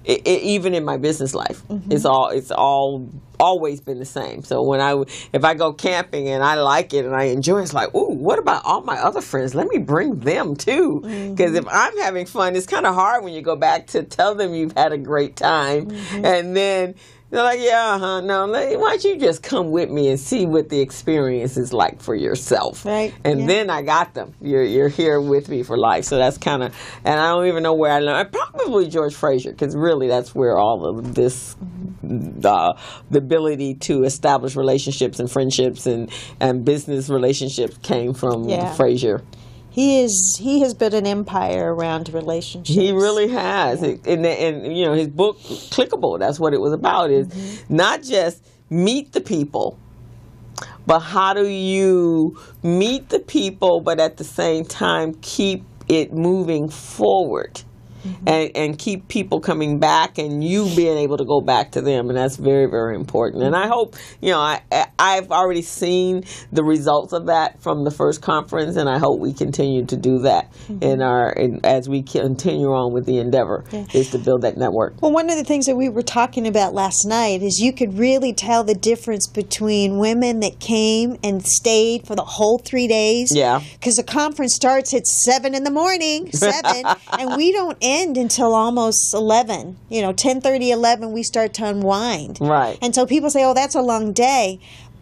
even in my business life. It's always been the same. So if I go camping and I like it and I enjoy it, it's like, ooh, what about all my other friends? Let me bring them too. Because if I'm having fun, it's kind of hard when you go back to tell them you've had a great time, and then they're like, no, why don't you just come with me and see what the experience is like for yourself. Right. And then I got them. You're here with me for life. So that's kind of, and I don't even know where I learned. Probably George Fraser, because really that's where all of this, the ability to establish relationships and friendships and business relationships came from Fraser. He has built an empire around relationships. He really has. And his book, Clickable, that's what it was about, is not just meet the people, but how do you meet the people, but at the same time keep it moving forward. And keep people coming back, and you being able to go back to them, and that's very, very important. And I hope, I've already seen the results of that from the first conference, and I hope we continue to do that as we continue on with the endeavor, is to build that network. Well, one of the things that we were talking about last night is you could really tell the difference between women that came and stayed for the whole 3 days. Yeah. Because the conference starts at 7 in the morning, and we don't end until almost 11. 10:30, 11, we start to unwind. Right. And so people say, oh, that's a long day.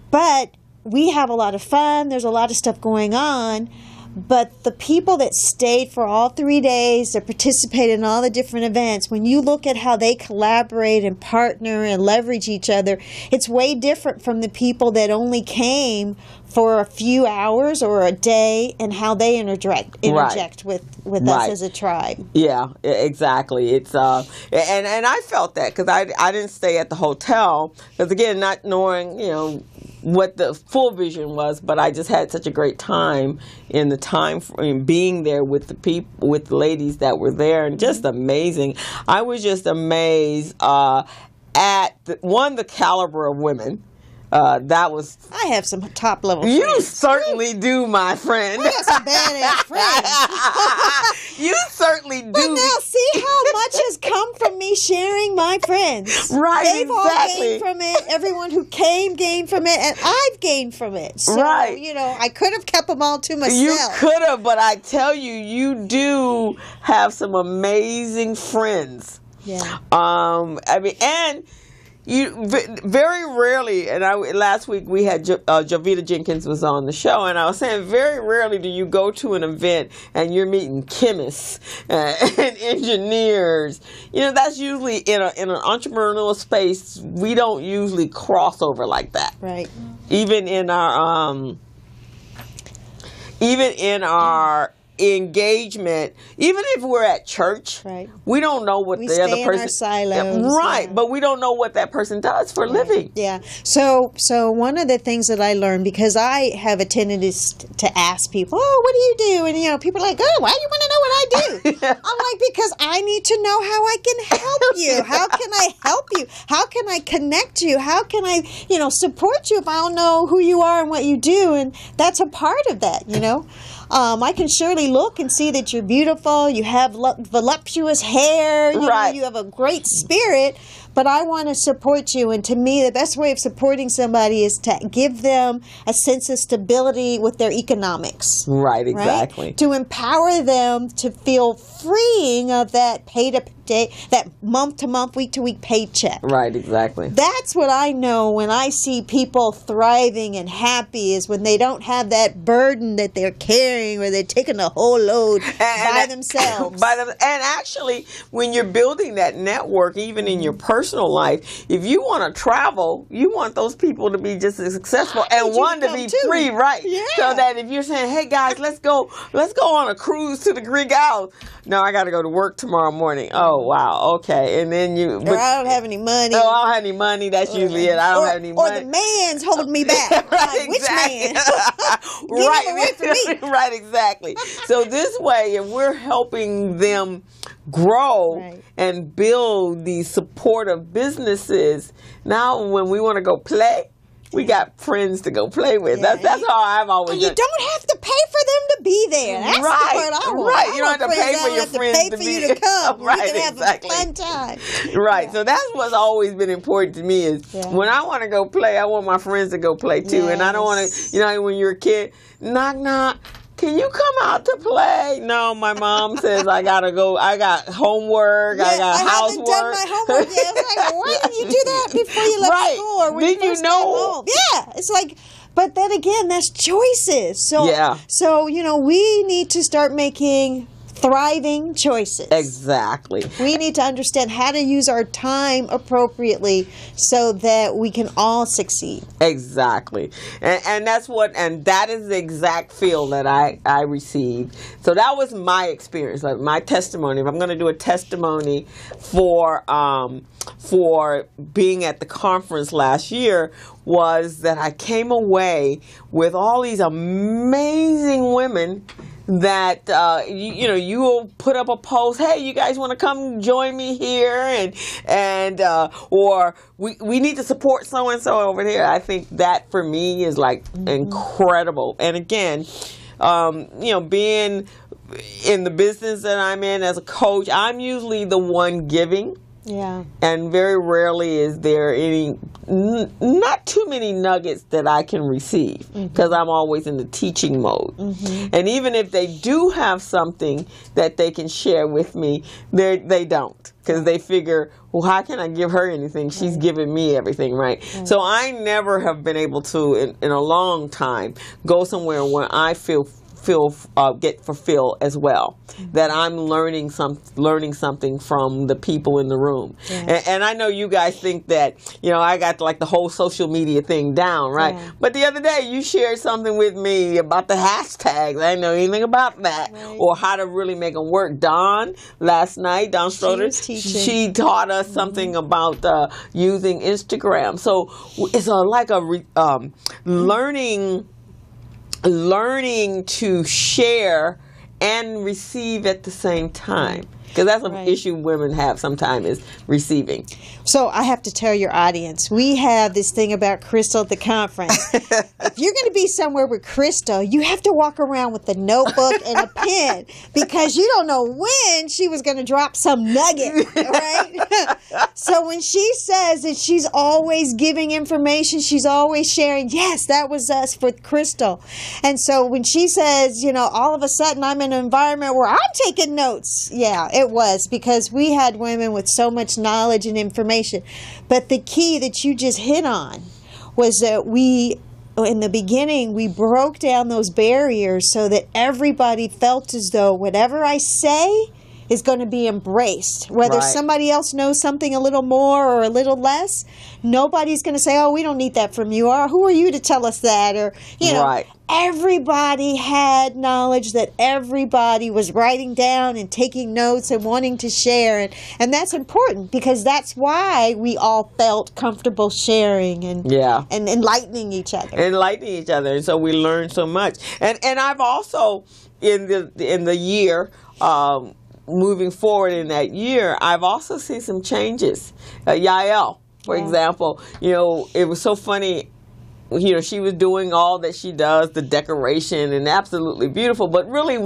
But we have a lot of fun. There's a lot of stuff going on. But the people that stayed for all 3 days, that participated in all the different events, when you look at how they collaborate and partner and leverage each other, it's way different from the people that only came for a few hours or a day, and how they interject with us as a tribe. Yeah, exactly. It's and I felt that, because I didn't stay at the hotel, because again, not knowing what the full vision was, but I just had such a great time in the time frame being there with the people, with the ladies that were there, and just amazing. I was just amazed at the caliber of women. That was. I have some top level friends. You certainly do, my friend. We have some badass friends. You certainly do. But now see how much has come from me sharing my friends. Right, They've all gained from it. Everyone who came gained from it, and I've gained from it. So, I could have kept them all to myself. You could have, but I tell you, you do have some amazing friends. Yeah. You very rarely, and last week we had Jovita Jenkins was on the show, and I was saying very rarely do you go to an event and you're meeting chemists and engineers. That's usually in an entrepreneurial space. We don't usually cross over like that. Right. Even in our engagement, even if we're at church, we don't know what the other person. We stay in our silos, but we don't know what that person does for a living. Yeah. So one of the things that I learned, because I have a tendency to ask people, "Oh, what do you do?" And people are like, "Oh, why do you want to know what I do?" I'm like, because I need to know how I can help you. How can I help you? How can I connect you? How can I, support you if I don't know who you are and what you do? And that's a part of that, I can surely look and see that you're beautiful. You have voluptuous hair. You have a great spirit. but I want to support you. And to me, the best way of supporting somebody is to give them a sense of stability with their economics. Right, exactly. Right? To empower them to feel freeing of that pay-to-day, that month-to-month, week-to-week paycheck. Right, exactly. That's what I know when I see people thriving and happy, is when they don't have that burden that they're carrying, or they're taking a whole load by themselves. And actually, when you're building that network, even in your personal life, if you want to travel, you want those people to be just as successful and one to be free, right? Yeah. So that if you're saying, hey guys, let's go on a cruise to the Greek Isles. No, I got to go to work tomorrow morning. Oh, wow, okay. And then you... Or I don't have any money. No, I don't have any money. That's usually it. I don't have any money. Or the man's holding me back. Right, like, exactly. Which man? Right. Get him away from me. Right, exactly. So this way, if we're helping them grow and build these supportive businesses, now when we want to go play, we got friends to go play with. That's how I've always done. You don't have to pay for them to be there. That's the part I want. Right. You don't have to pay for your friends to be you to come. Right, we can exactly. have a fun time. Right. Yeah. So that's what's always been important to me is when I want to go play, I want my friends to go play too. Yes. And I don't want to, when you're a kid, knock, knock. Can you come out to play? No, my mom says I gotta go. I got homework. I got housework. I haven't done my homework yet. It's like, why didn't you do that before you left school or when Did you first know? came home? Yeah, it's like, but then again, that's choices. So we need to start making thriving choices. Exactly. We need to understand how to use our time appropriately so that we can all succeed. Exactly. And that is the exact feel that I received. So that was my experience, like my testimony. If I'm going to do a testimony for being at the conference last year, was that I came away with all these amazing women that you will put up a post, hey, you guys want to come join me here, and or we need to support so and so over here. I think that for me is like incredible. And again, being in the business that I'm in as a coach, I'm usually the one giving. Yeah. And very rarely is there not too many nuggets that I can receive, because I'm always in the teaching mode. And even if they do have something that they can share with me, they don't, because they figure, well, how can I give her anything? She's giving me everything, right? So I never have been able to, in a long time, go somewhere where I get fulfilled as well, that I'm learning something from the people in the room. And I know you guys think that I got like the whole social media thing down, right? But the other day you shared something with me about the hashtags. I didn't know anything about that, or how to really make them work. Last night Dawn Schroeder, she taught us something about using Instagram. So it's learning to share and receive at the same time. Because that's an issue women have sometimes, is receiving. So I have to tell your audience, we have this thing about Crystal at the conference. If you're going to be somewhere with Crystal, you have to walk around with a notebook and a pen, because you don't know when she was going to drop some nugget, right? So when she says that she's always giving information, she's always sharing, yes, that was us for Crystal. And so when she says, all of a sudden I'm in an environment where I'm taking notes, it was, because we had women with so much knowledge and information. But the key that you just hit on was that in the beginning, we broke down those barriers so that everybody felt as though whatever I say is going to be embraced. Whether somebody else knows something a little more or a little less, nobody's going to say, oh, we don't need that from you, or who are you to tell us that, or, everybody had knowledge that everybody was writing down and taking notes and wanting to share. And that's important, because that's why we all felt comfortable sharing and enlightening each other. And so we learned so much. And I've also, in the year, moving forward in that year, I've also seen some changes. Yael, for example, it was so funny. she was doing all that she does, the decoration, and absolutely beautiful, but really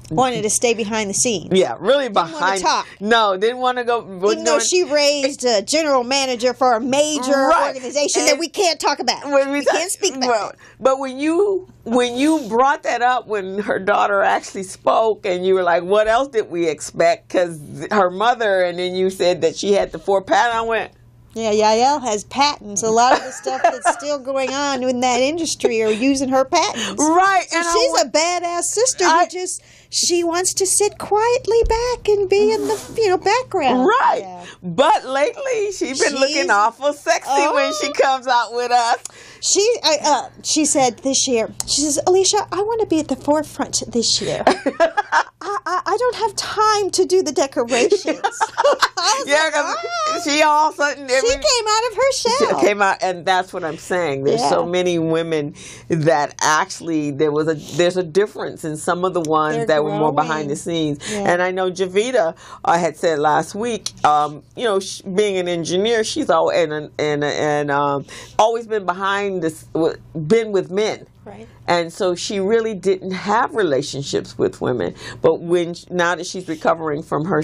wanted to stay behind the scenes. Yeah, really Didn't want behind. to talk. No, didn't want to go. Even though she raised a general manager for a major organization that we can't talk about. We can't speak about it. But when you brought that up when her daughter actually spoke, and you were like, what else did we expect? Because her mother, and then you said that she had the 4 patents, I went, yeah, Yael has patents. A lot of the stuff that's still going on in that industry are using her patents. Right. So she's a badass sister she wants to sit quietly back and be in the background. Right. Yeah. But lately she's been looking awful sexy when she comes out with us. She said this year, she says, Alisha, I want to be at the forefront this year. I don't have time to do the decorations. She all of a sudden... She came out of her shell. She came out, and that's what I'm saying. There's so many women that actually, there's a difference in some of the ones that were more behind the scenes. Yeah. And I know Javita had said last week, being an engineer, she's always been behind this, been with men. Right. And so she really didn't have relationships with women. But now that she's recovering from her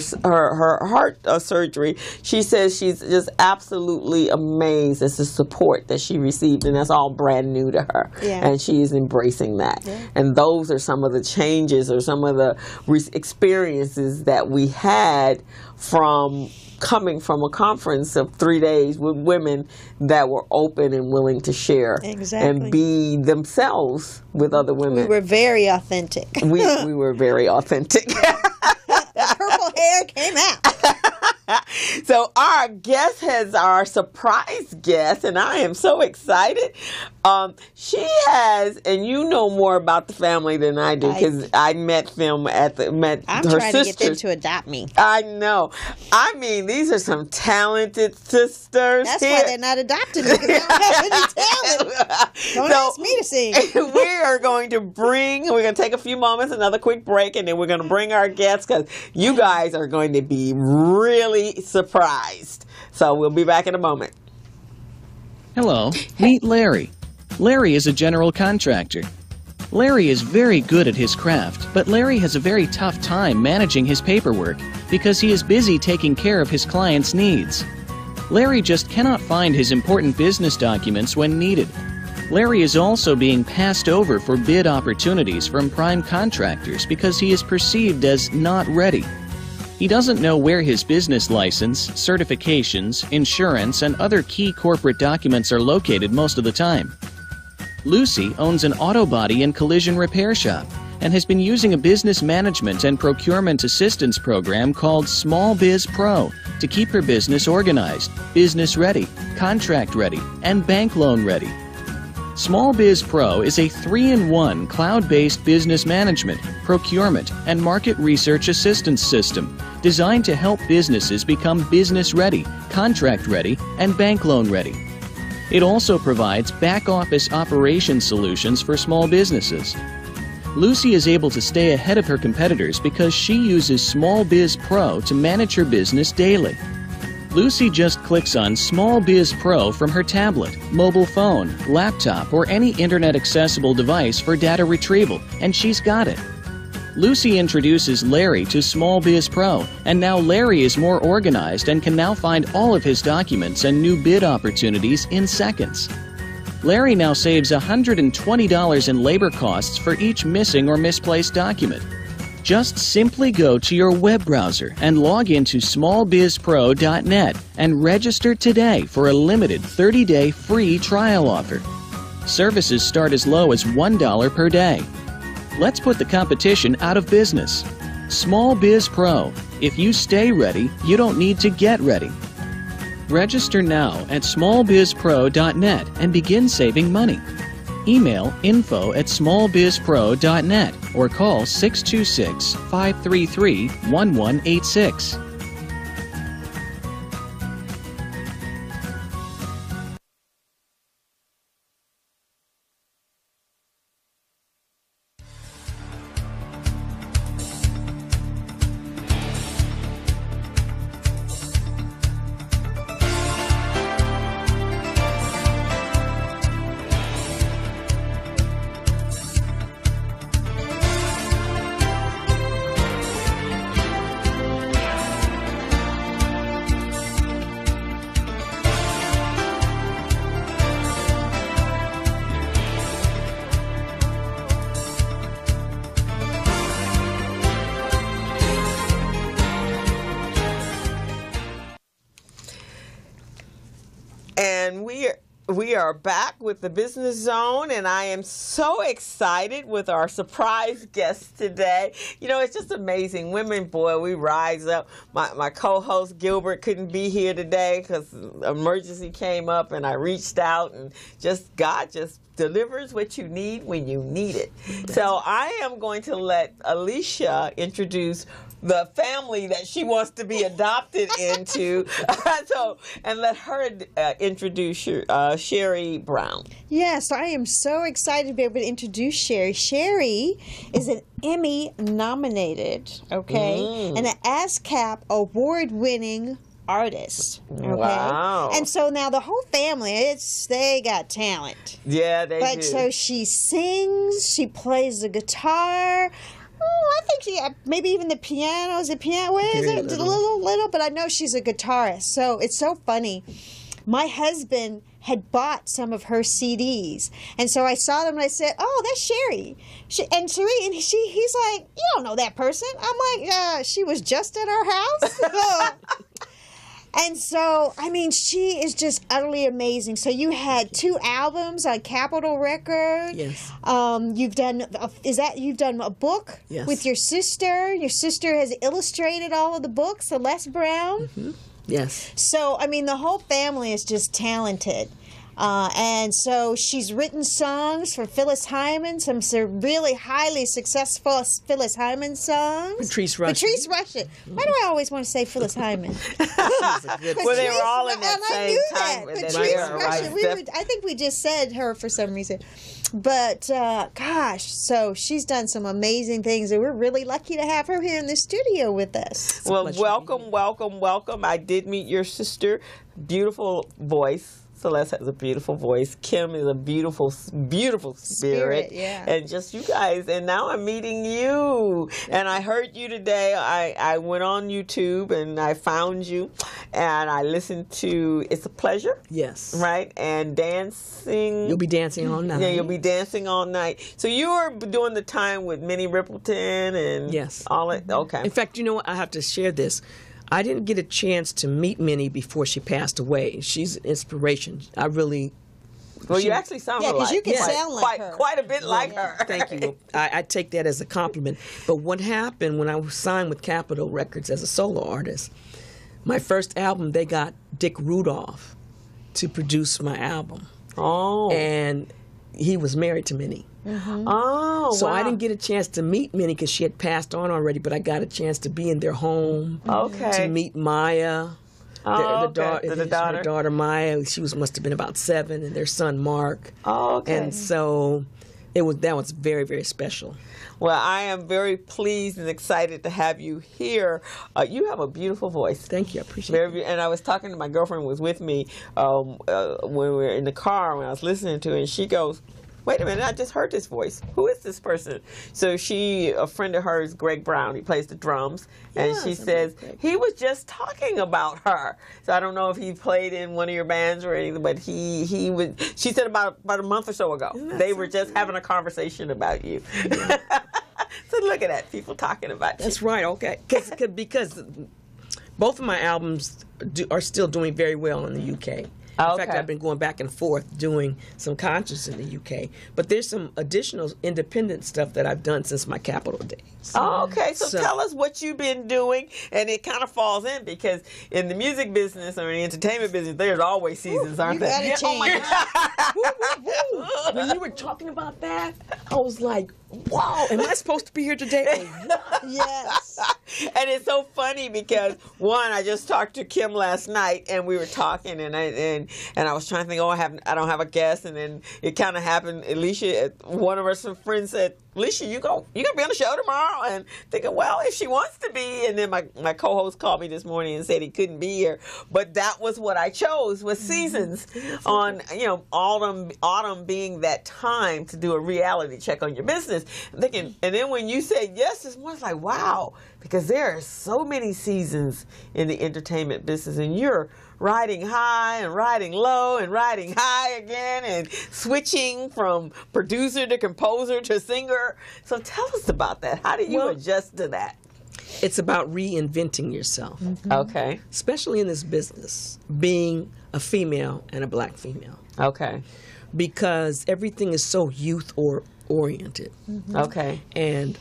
heart surgery, she says she's just absolutely amazed at the support that she received, and that's all brand new to her. Yeah. And she is embracing that. Yeah. And those are some of the changes or some of the experiences that we had from coming from a conference of 3 days with women that were open and willing to share and be themselves with other women. We were very authentic. We were very authentic. The purple hair came out. So our guest has our surprise guest, and I am so excited. She has, and you know more about the family than I do because I met them I'm her trying sisters. to get them to adopt me. I know. I mean, these are some talented sisters. That's why they're not adopted, because they don't have any talent. Don't ask me to sing. We're going to take a few moments, another quick break, and then we're going to bring our guests because you guys are going to be really surprised. So we'll be back in a moment. Hello, meet Larry. Larry is a general contractor. Larry is very good at his craft, but Larry has a very tough time managing his paperwork because he is busy taking care of his clients' needs. Larry just cannot find his important business documents when needed. Larry is also being passed over for bid opportunities from prime contractors because he is perceived as not ready. He doesn't know where his business license, certifications, insurance, and other key corporate documents are located most of the time. Lucy owns an auto body and collision repair shop and has been using a business management and procurement assistance program called Small Biz Pro to keep her business organized, business ready, contract ready, and bank loan ready. Small Biz Pro is a 3-in-1 cloud-based business management, procurement, and market research assistance system designed to help businesses become business ready, contract ready, and bank loan ready. It also provides back-office operation solutions for small businesses. Lucy is able to stay ahead of her competitors because she uses Small Biz Pro to manage her business daily. Lucy just clicks on Small Biz Pro from her tablet, mobile phone, laptop, or any internet-accessible device for data retrieval, and she's got it. Lucy introduces Larry to Small Biz Pro, and now Larry is more organized and can now find all of his documents and new bid opportunities in seconds. Larry now saves $120 in labor costs for each missing or misplaced document. Just simply go to your web browser and log into smallbizpro.net and register today for a limited 30-day free trial offer. Services start as low as $1 per day. Let's put the competition out of business. Small Biz Pro. If you stay ready, you don't need to get ready. Register now at smallbizpro.net and begin saving money. Email info@smallbizpro.net or call 626-533-1186. We are back with the Business Zone, and I am so excited with our surprise guest today. You know, it's just amazing. Women, boy, we rise up. My co-host Gilbert couldn't be here today because emergency came up, and I reached out, and God just delivers what you need when you need it. So I am going to let Alisha introduce the family that she wants to be adopted into. And let her introduce Sheree Brown. Yes, I am so excited to be able to introduce Sheree. Sheree is an Emmy nominated, and an ASCAP award-winning artist. Okay? Wow. And so now the whole family, they got talent. Yeah, they do. But so she sings, she plays the guitar. I think she maybe even the piano. Is it piano? Where is it? Little, but I know she's a guitarist. So it's so funny. My husband had bought some of her CDs, and so I saw them and I said, "Oh, that's Sheree." And he's like, "You don't know that person." I'm like, "She was just at our house." And so, I mean, she is just utterly amazing. So you had 2 albums on Capitol Records. Yes. You've done a book with your sister. Your sister has illustrated all of the books, Celeste Brown. Mm-hmm. Yes. So, I mean, the whole family is just talented. And so she's written songs for Phyllis Hyman, some really highly successful Phyllis Hyman songs. Patrice Rushen. Why do I always want to say Phyllis Hyman? Well, they were all in that same time. Patrice Rushen. I think we just said her for some reason. But, gosh, so she's done some amazing things, and we're really lucky to have her here in the studio with us. Well, welcome. I did meet your sister. Beautiful voice. Celeste has a beautiful voice. Kim is a beautiful spirit. Yeah. And just you guys. And now I'm meeting you. And I heard you today. I went on YouTube and I found you. And I listened to It's a Pleasure. Yes. Right? And dancing. You'll be dancing all night. Yeah, you'll be dancing all night. So you were doing the time with Minnie Rippleton and all that. Okay. In fact, you know what? I have to share this. I didn't get a chance to meet Minnie before she passed away. She's an inspiration. I really... Well, you actually sound like her. Yeah, because you can sound like her. Quite a bit like her. Thank you. Well, I take that as a compliment. But what happened when I was signed with Capitol Records as a solo artist, my first album, they got Dick Rudolph to produce my album. Oh. And he was married to Minnie. Mm-hmm. Oh, so wow. I didn't get a chance to meet Minnie because she had passed on already, but I got a chance to be in their home. Okay. To meet Maya. Oh, The daughter Maya. She must have been about 7, and their son Mark. Oh, okay. And so that was very, very special. Well, I am very pleased and excited to have you here. You have a beautiful voice. Thank you. I appreciate it. And I was talking to my girlfriend who was with me when we were in the car when I was listening to it, and she goes, "Wait a minute, I just heard this voice. Who is this person?" So a friend of hers, Greg Brown, he plays the drums, and she says, he was just talking about her. So I don't know if he played in one of your bands or anything, but she said about a month or so ago, they were just having a conversation about you. So look at that, people talking about you. That's right, okay. Because both of my albums are still doing very well in the UK. In fact, I've been going back and forth doing some concerts in the UK. But there's some additional independent stuff that I've done since my Capitol days. Oh, okay. So tell us what you've been doing. And it kind of falls in because in the music business or in the entertainment business, there's always seasons, aren't there? You gotta change. Oh, when you were talking about that, I was like, wow, am I supposed to be here today? Yes. And it's so funny because I just talked to Kim last night and we were talking and I was trying to think, I don't have a guest, and then it kind of happened. Alisha, one of our friends said, "Alisha, you gonna be on the show tomorrow?" And thinking, well, if she wants to be. And then my co-host called me this morning and said he couldn't be here, but that was what I chose was seasons on autumn being that time to do a reality check on your business. I'm thinking, and then when you said yes, it's more like wow, because there are so many seasons in the entertainment business, and you're riding high and riding low and riding high again and switching from producer to composer to singer. So tell us about that. How do you adjust to that? It's about reinventing yourself. Okay. Especially in this business, being a female and a black female. Okay. Because everything is so youth-oriented. Okay. And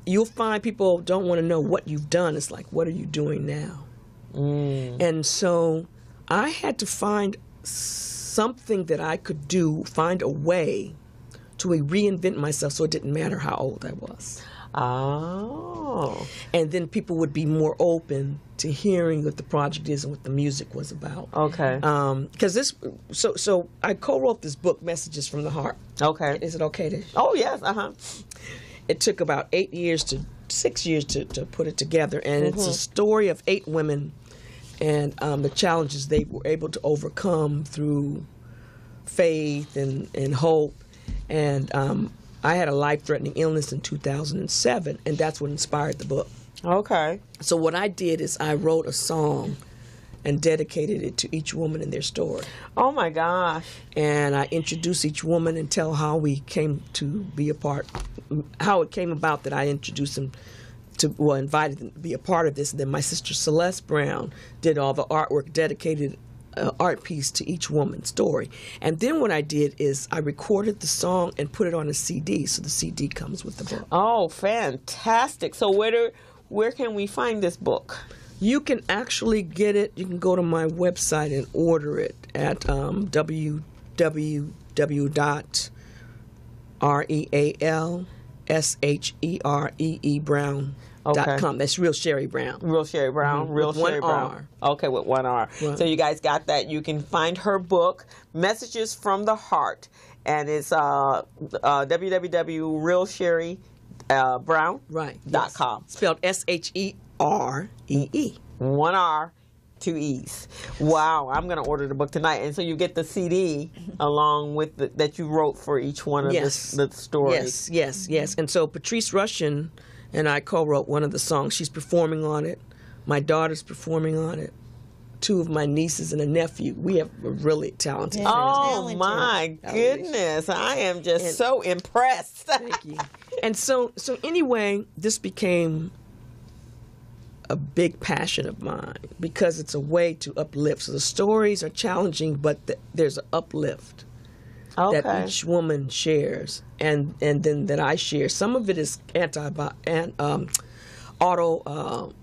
you'll find people don't want to know what you've done. It's like, what are you doing now? And so I had to find something that I could do, find a way to reinvent myself so it didn't matter how old I was. Oh. And then people would be more open to hearing what the project is and what the music was about. Okay. Because so I co-wrote this book, Messages from the Heart. Okay. Is it okay to? Oh, yes. Uh-huh. It took about 6 years to put it together, and it's a story of 8 women and the challenges they were able to overcome through faith and hope. And I had a life-threatening illness in 2007, and that's what inspired the book. Okay. So what I did is I wrote a song and dedicated it to each woman in their story. Oh, my gosh. And I introduce each woman and tell how we came to be a part, how it came about that I introduced them to, well, invited them to be a part of this. And then my sister Celeste Brown did all the artwork, dedicated art piece to each woman's story. And then what I did is I recorded the song and put it on a CD, so the CD comes with the book. Oh, fantastic. So where can we find this book? You can actually get it. You can go to my website and order it at www.realsheree.com. That's Real Sheree Brown. Real Sheree Brown. Real Sheree Brown. Okay, with 1 R. Right. So you guys got that. You can find her book, Messages from the Heart, and it's www.realsheree.com. Right. Yes. Spelled SHEREE. 1 R, 2 E's. Wow, I'm going to order the book tonight. And so you get the CD along with that you wrote for each one of the stories. Yes. And so Patrice Rushen and I co-wrote one of the songs. She's performing on it. My daughter's performing on it. 2 of my nieces and a nephew. We have a really talented family. Oh, my goodness. I am just so impressed. Thank you. And so anyway, this became a big passion of mine because it's a way to uplift. So the stories are challenging, but there's an uplift that each woman shares, and then that I share. Some of it is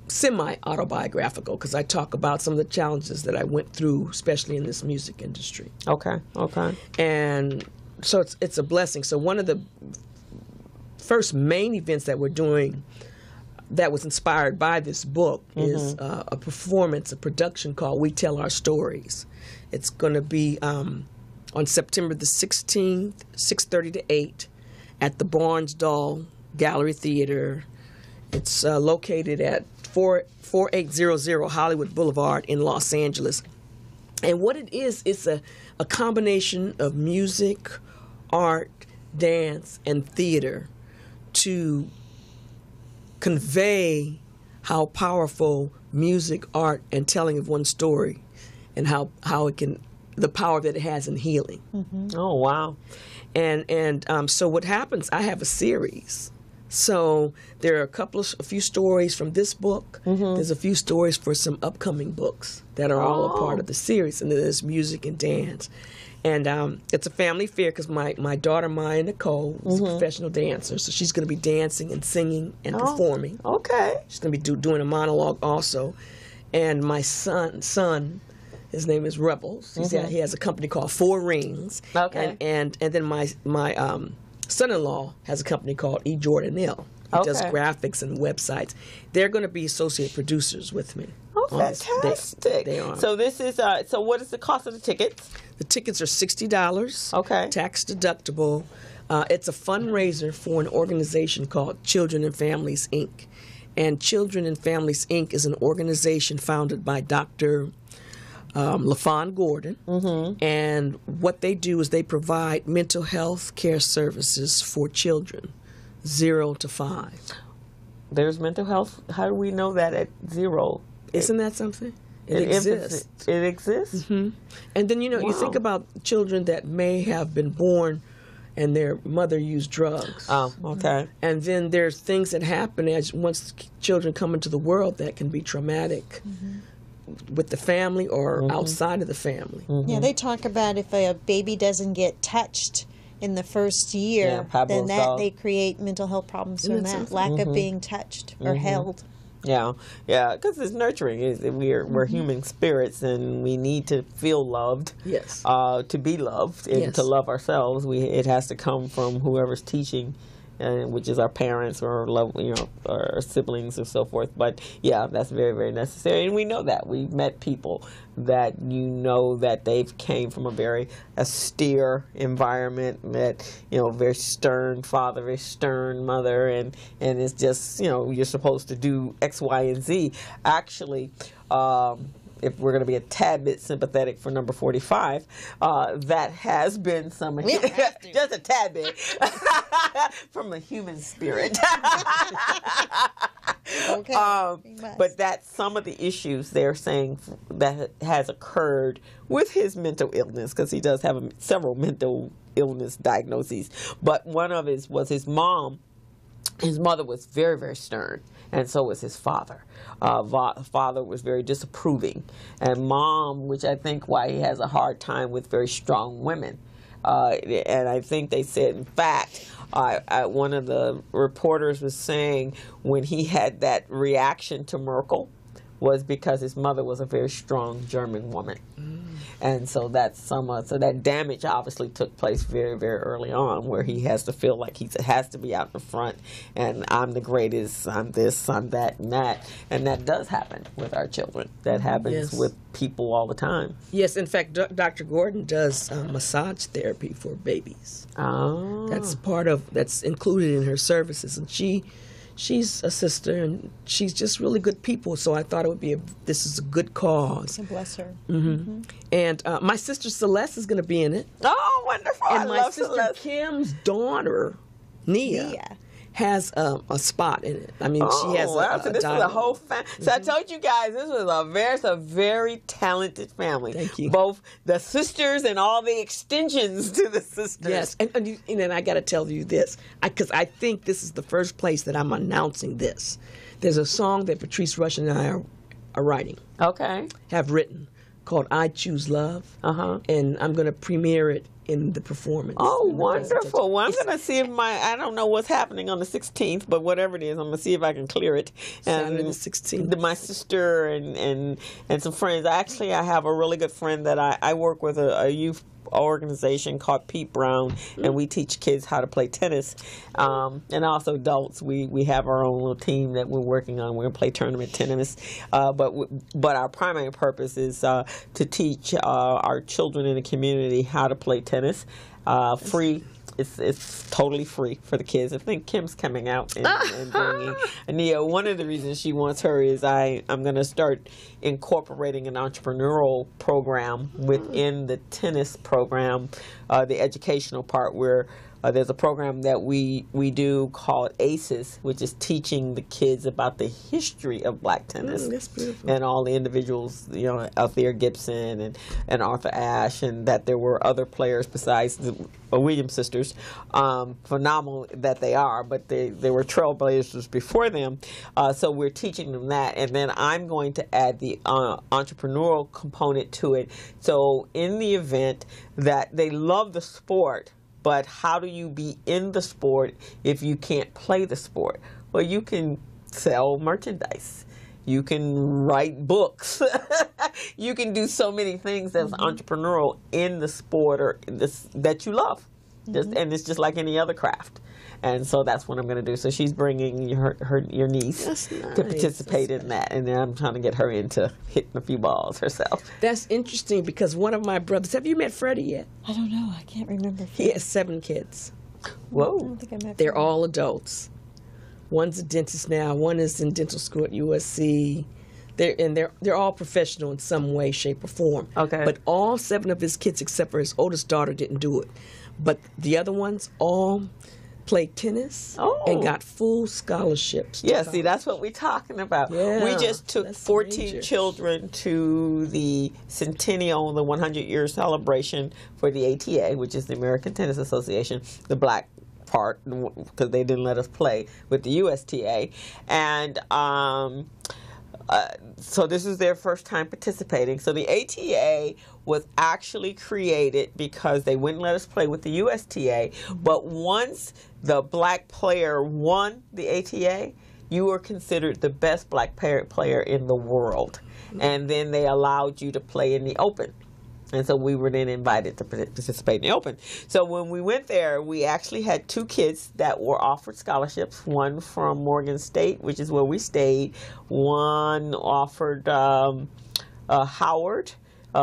semi-autobiographical because I talk about some of the challenges that I went through, especially in this music industry. Okay. And so it's a blessing. So one of the first main events that we're doing that was inspired by this book is a production called We Tell Our Stories. It's going to be on September the 16th, 6:30 to 8 at the Barnes-Dahl Gallery Theater. It's located at 4800 Hollywood Boulevard in Los Angeles. And what it is, it's a combination of music, art, dance, and theater to convey how powerful music, art, and telling of one story, and how it can, the power that it has in healing. Oh, wow. And so what happens, I have a series. So there are a few stories from this book. There's a few stories for some upcoming books that are all a part of the series. And then there's music and dance. And it's a family fair because my daughter, Maya Nicole, is a professional dancer. So she's going to be dancing and singing and performing. Okay. She's going to be doing a monologue also. And my son, his name is Rebels. He has a company called 4 Rings. Okay. And then my son-in-law has a company called E. Jordan Hill. He does graphics and websites. They're going to be associate producers with me. Oh, fantastic. They are. So this is, so what is the cost of the tickets? The tickets are $60. Okay. Tax deductible. It's a fundraiser for an organization called Children and Families, Inc. And Children and Families, Inc. is an organization founded by Dr. LaFawn Gordon. And what they do is they provide mental health care services for children 0 to 5. There's mental health. How do we know that at 0? Isn't that something? It exists. It exists? And then, you think about children that may have been born and their mother used drugs. Oh, okay. And then there's things that happen as once children come into the world that can be traumatic with the family or outside of the family. Yeah, they talk about if a baby doesn't get touched in the first year, then they create mental health problems from that lack of being touched or held. Yeah, because it's nurturing. We're human spirits, and we need to feel loved. Yes. To be loved and to love ourselves, it has to come from whoever's teaching, which is our parents or our siblings and so forth. But yeah, that's very, very necessary, and we know that. We've met people that that they've came from a very austere environment, that very stern father, very stern mother, and it's just you're supposed to do X, Y, and Z. Actually, if we're going to be a tad bit sympathetic for number 45, that has been some just a tad bit from a human spirit. Okay. But that's some of the issues they're saying that has occurred with his mental illness, because he does have several mental illness diagnoses. But one of it was his mom. His mother was very, very stern, and so was his father. Father was very disapproving, and mom, which I think why he has a hard time with very strong women. And I think they said, in fact, one of the reporters was saying when he had that reaction to Merkel was because his mother was a very strong German woman. And so that's so that damage obviously took place very, very early on, where he has to feel like he has to be out in the front, and I'm the greatest, I'm this, I'm that, and that does happen with our children. That happens with people all the time. Yes, in fact, Dr. Gordon does massage therapy for babies. Oh, that's included in her services, and she's a sister, and she's just really good people. So I thought this is a good cause. Bless her. And my sister Celeste is going to be in it. Oh, wonderful! And I my love sister Celeste. Kim's daughter, Nia, has a spot in it. I mean, she has so this is a whole family. So I told you guys, this was a very talented family. Thank you. Both the sisters and all the extensions to the sisters. Yes, and I got to tell you this, because I think this is the first place that I'm announcing this. There's a song that Patrice Rush and I are writing. Okay. Have written, called "I Choose Love," and I'm going to premiere it in the performance. Oh, wonderful. Well, I'm going to see if I don't know what's happening on the 16th, but whatever it is, I'm going to see if I can clear it. Saturday the 16th. My sister and some friends. Actually, I have a really good friend that I work with, a youth organization called Pete Brown, and we teach kids how to play tennis, and also adults. We have our own little team that we're working on. We're going to play tournament tennis, but our primary purpose is to teach our children in the community how to play tennis, free. It's totally free for the kids. I think Kim's coming out and bringing Nia. One of the reasons she wants her is I'm going to start incorporating an entrepreneurial program within the tennis program, the educational part, where there's a program that we do called ACES, which is teaching the kids about the history of black tennis. That's beautiful. And all the individuals, Althea Gibson and Arthur Ashe, and that there were other players besides the Williams sisters, phenomenal that they are, but they were trailblazers before them. So we're teaching them that, and then I'm going to add the entrepreneurial component to it. So in the event that they love the sport, but how do you be in the sport if you can't play the sport? Well, you can sell merchandise. You can write books. You can do so many things that's entrepreneurial in the sport or that you love. And it's just like any other craft. And so that's what I'm going to do. So she's bringing your niece to participate in that. And then I'm trying to get her into hitting a few balls herself. That's interesting, because one of my brothers, have you met Freddie yet? I don't know. I can't remember. He has 7 kids. Whoa. I don't think I met They're Freddie. all adults. One's a dentist now. One is in dental school at USC. They're all professional in some way, shape, or form. Okay. But all 7 of his kids, except for his oldest daughter, didn't do it. But the other ones, all played tennis and got full scholarships. Yeah, see, that's what we're talking about. Yeah, we just took 14 children to the centennial, the 100-year celebration for the ATA, which is the American Tennis Association, the black part, because they didn't let us play with the USTA. And so this is their first time participating. So the ATA was actually created because they wouldn't let us play with the USTA. But once the black player won the ATA, you were considered the best black player in the world. And then they allowed you to play in the Open. And so we were then invited to participate in the Open. So when we went there, we actually had 2 kids that were offered scholarships. One from Morgan State, which is where we stayed. One offered Howard. There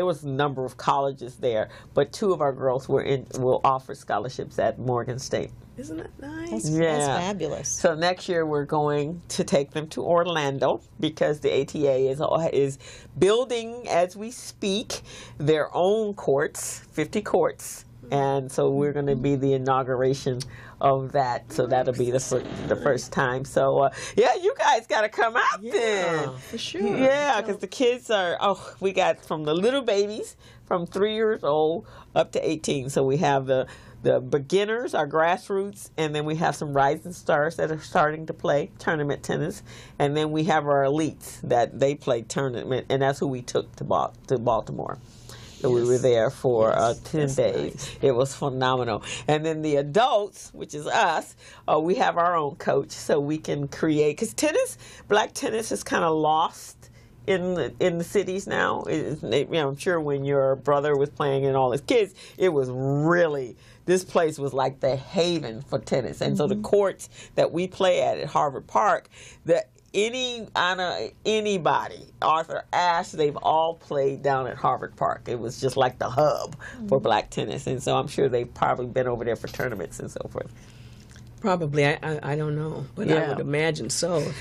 was a number of colleges there, but 2 of our girls were offered scholarships at Morgan State. Isn't that nice? That's fabulous. So next year we're going to take them to Orlando because the ATA is building, as we speak, their own courts, 50 courts. And so we're going to be the inauguration of that. So that'll be the first time. So, yeah, you guys got to come out then. For sure. Yeah, because the kids we got from the little babies from 3 years old up to 18. So we have the beginners, our grassroots, and then we have some rising stars that are starting to play tournament tennis. And then we have our elites that they play tournament, and that's who we took to Baltimore. So we were there for 10 days. Nice. It was phenomenal. And then the adults, which is us, we have our own coach, so we can create. Because black tennis is kind of lost in the cities now. I'm sure when your brother was playing and all his kids, it was really, this place was like the haven for tennis. And so the courts that we play at Harvard Park, anybody, Arthur Ashe, they've all played down at Harvard Park. It was just like the hub for black tennis. And so I'm sure they've probably been over there for tournaments and so forth. Probably. I don't know. But I would imagine so.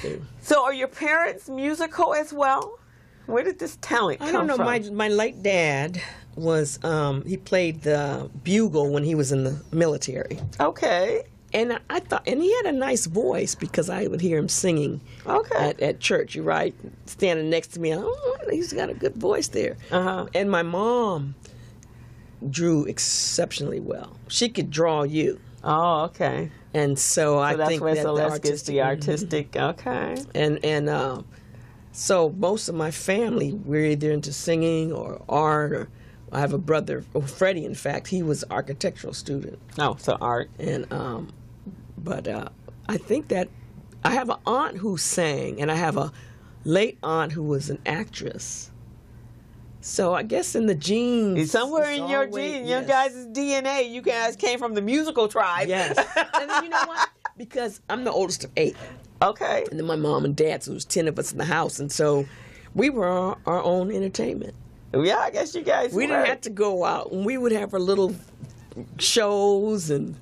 So are your parents musical as well? Where did this talent come from? I don't know. My late dad was, he played the bugle when he was in the military. Okay. And I thought, and he had a nice voice because I would hear him singing at church. You're right, standing next to me. He's got a good voice there. And my mom drew exceptionally well. She could draw you. Oh, okay. And so I think that's where Celeste gets the artistic. Okay. And so most of my family, we're either into singing or art or. I have a brother, Freddie, in fact, he was an architectural student. Oh, so art. And, but I think that I have an aunt who sang, and I have a late aunt who was an actress. So I guess in the genes. It's somewhere in your genes, your guys' DNA, you guys came from the musical tribe. Yes. And then you know what? Because I'm the oldest of 8. Okay. And then my mom and dad, so there was 10 of us in the house. And so we were our own entertainment. Yeah, I guess you guys We didn't have to go out. And we would have our little shows and,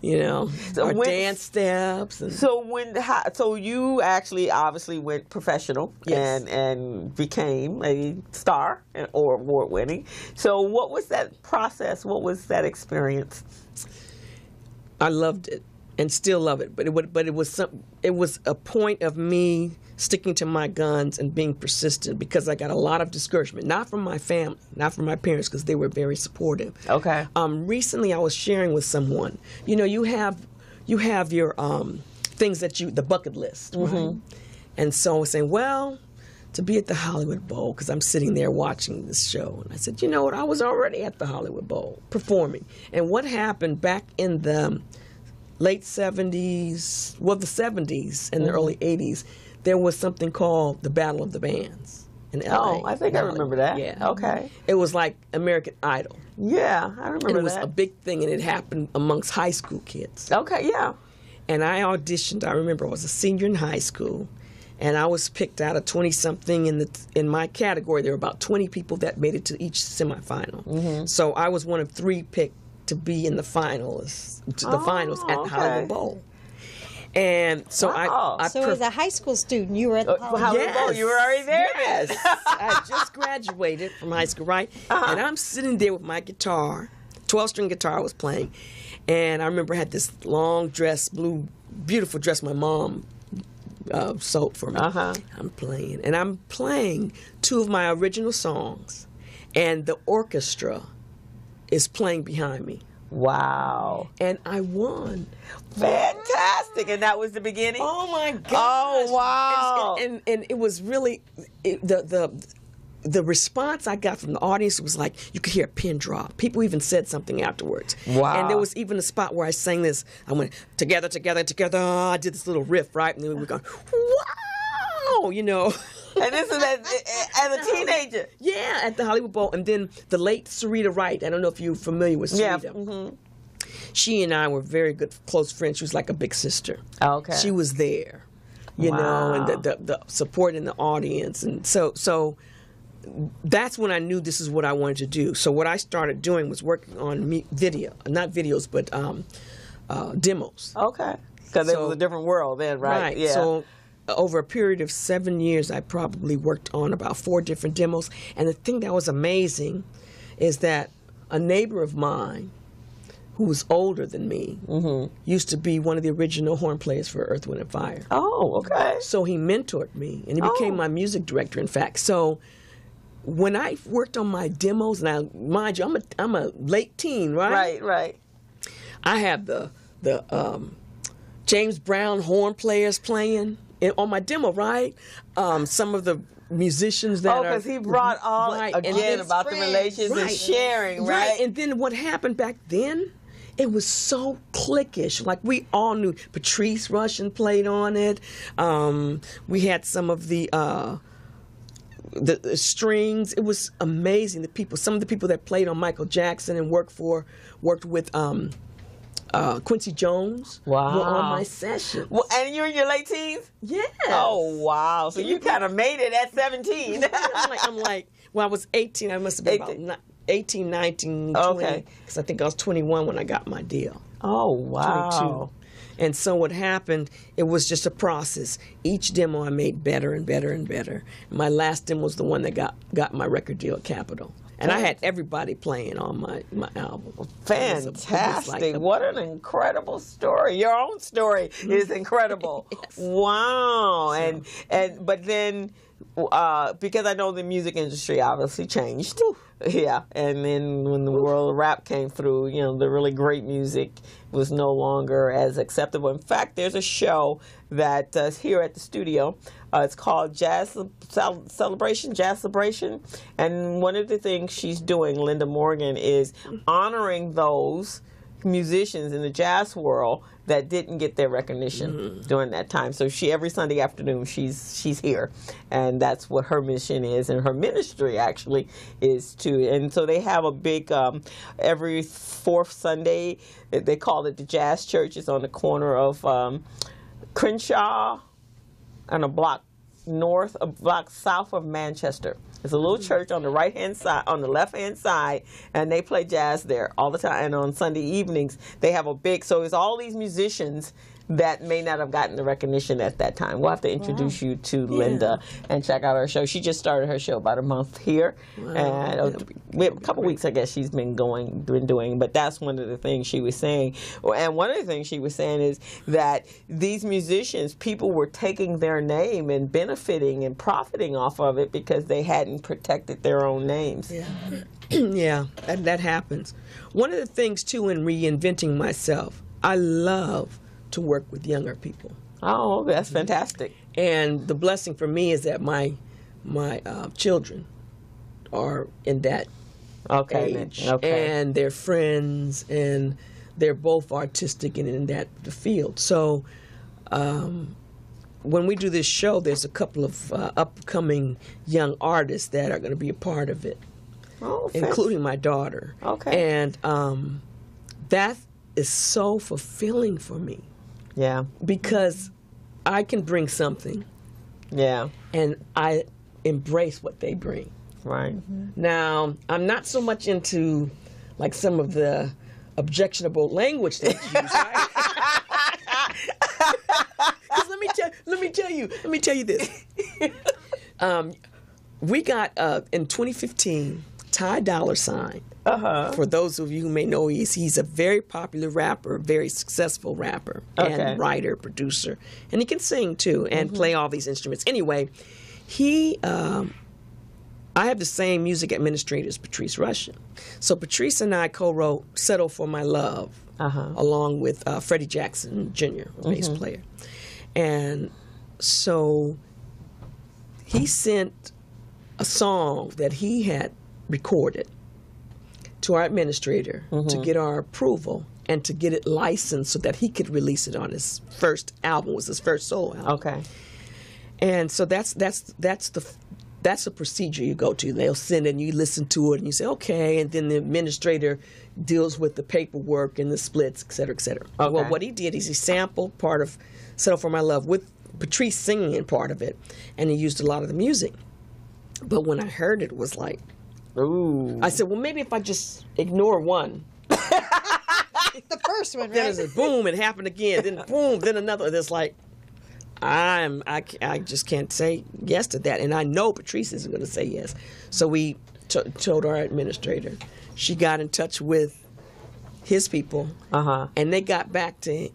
our dance steps. And so you actually obviously went professional and became a star or award-winning. So what was that process? What was that experience? I loved it and still love it. But it was a point of me sticking to my guns and being persistent because I got a lot of discouragement, not from my family, not from my parents, because they were very supportive. Okay. Recently, I was sharing with someone. You have your things the bucket list, right? And so I was saying, well, to be at the Hollywood Bowl, because I'm sitting there watching this show, and I said, you know what? I was already at the Hollywood Bowl performing, and what happened back in the late 70s, the 70s and the early 80s. There was something called the Battle of the Bands in LA. Oh, I think I remember that. Yeah. Okay. It was like American Idol. Yeah, I remember that. It was a big thing, and it happened amongst high school kids. Okay, yeah. And I auditioned. I remember I was a senior in high school, and I was picked out of 20-something in my category. There were about 20 people that made it to each semifinal. So I was one of 3 picked to be in the finals at the Hollywood Bowl. And so So as a high school student, you were at the Hollywood Bowl. You were already there? Yes. I just graduated from high school, right? And I'm sitting there with my guitar, 12-string guitar I was playing. And I remember I had this long dress, beautiful dress my mom sewed for me. I'm playing 2 of my original songs, and the orchestra is playing behind me. Wow. And I won. Fantastic. And that was the beginning? Oh, my gosh. Oh, wow. And it was really, the response I got from the audience was like, you could hear a pin drop. People even said something afterwards. Wow. And there was even a spot where I sang this. I went, together, together, together. I did this little riff, right? And then we were going, wow, you know. And this is as a teenager. Yeah, at the Hollywood Bowl. And then the late Sheree Wright. I don't know if you're familiar with Sheree. Yeah. Mm-hmm. She and I were very good, close friends. She was like a big sister. Okay. She was there, you know, and the support in the audience. And so that's when I knew this is what I wanted to do. So what I started doing was working on not videos, but demos. Okay. Because it was a different world then, right? Right. Yeah. So over a period of 7 years, I probably worked on about 4 different demos. And the thing that was amazing is that a neighbor of mine who was older than me used to be one of the original horn players for Earth, Wind & Fire. Oh, okay. So he mentored me, and he became my music director, in fact. So when I worked on my demos, now, mind you, I'm a late teen, right? Right. I have the James Brown horn players playing on my demo, right? Some of the musicians that because he brought all, again, about the relations and sharing, right? And then what happened back then, it was so cliquish. Like, we all knew Patrice Rushen played on it. We had some of the strings. It was amazing. Some of the people that played on Michael Jackson and worked with Quincy Jones were on my session. Well, and you're in your late teens? Yes. Oh, wow. So you kind of made it at 17. I'm like, well, I was 18. I must have been about 18, 19, 20. Okay. Because I think I was 21 when I got my deal. Oh, wow. 22. And so what happened, it was just a process. Each demo I made better and better and better. My last demo was the one that got my record deal at Capitol. And I had everybody playing on my album. Fantastic. What an incredible story. Your own story is incredible. Yes. Wow. But then, because I know the music industry obviously changed. Yeah. And then when the world of rap came through, you know, the really great music was no longer as acceptable. In fact, there's a show that's here at the studio. It's called Jazz Celebration. And one of the things she's doing, Linda Morgan, is honoring those musicians in the jazz world that didn't get their recognition during that time. So every Sunday afternoon she's here, and that's what her mission is, and her ministry actually is to. And so they have a big every 4th Sunday. They call it the Jazz Church. It's on the corner of Crenshaw and a block south of Manchester. It's a little church on the right-hand side, on the left-hand side, and they play jazz there all the time. And on Sunday evenings, they have so it's all these musicians that may not have gotten the recognition at that time. We'll have to introduce you to Linda and check out her show. She just started her show about a month here, and a couple weeks, I guess, she's been doing. But that's one of the things she was saying. And one of the things she was saying is that these musicians, people were taking their name and benefiting and profiting off of it because they hadn't protected their own names. Yeah, yeah, that happens. One of the things, too, in reinventing myself, I love to work with younger people. Oh, that's fantastic. And the blessing for me is that my children are in that age. Okay. And they're friends, and they're both artistic and in that field. So when we do this show, there's a couple of upcoming young artists that are going to be a part of it, including my daughter. Okay. And that is so fulfilling for me. Yeah. Because I can bring something. Yeah. And I embrace what they bring. Right. Now, I'm not so much into like some of the objectionable language that you use, right? 'Cause let me tell you this. We got in 2015 Ty Dolla $ign. For those of you who may know, he's a very popular rapper, very successful rapper, and writer, producer, and he can sing too and play all these instruments. Anyway, I have the same music administrator as Patrice Rushen. So Patrice and I co-wrote Settle for My Love, along with Freddie Jackson Jr., a bass player. And so he sent a song that he had recorded to our administrator to get our approval and to get it licensed so that he could release it on his first album. It was his first solo album. Okay. And so that's the procedure you go to. They'll send it and you listen to it and you say, okay, and then the administrator deals with the paperwork and the splits, et cetera, et cetera. Okay. Well, what he did is he sampled part of Settle for My Love with Patrice singing in part of it, and he used a lot of the music. But when I heard it, it was like, ooh. I said, well, maybe if I just ignore one. The first one, right? Then it's a boom, it happened again, then boom, then another. And it's like, I just can't say yes to that, and I know Patrice isn't going to say yes. So we told our administrator. She got in touch with his people, and they got back to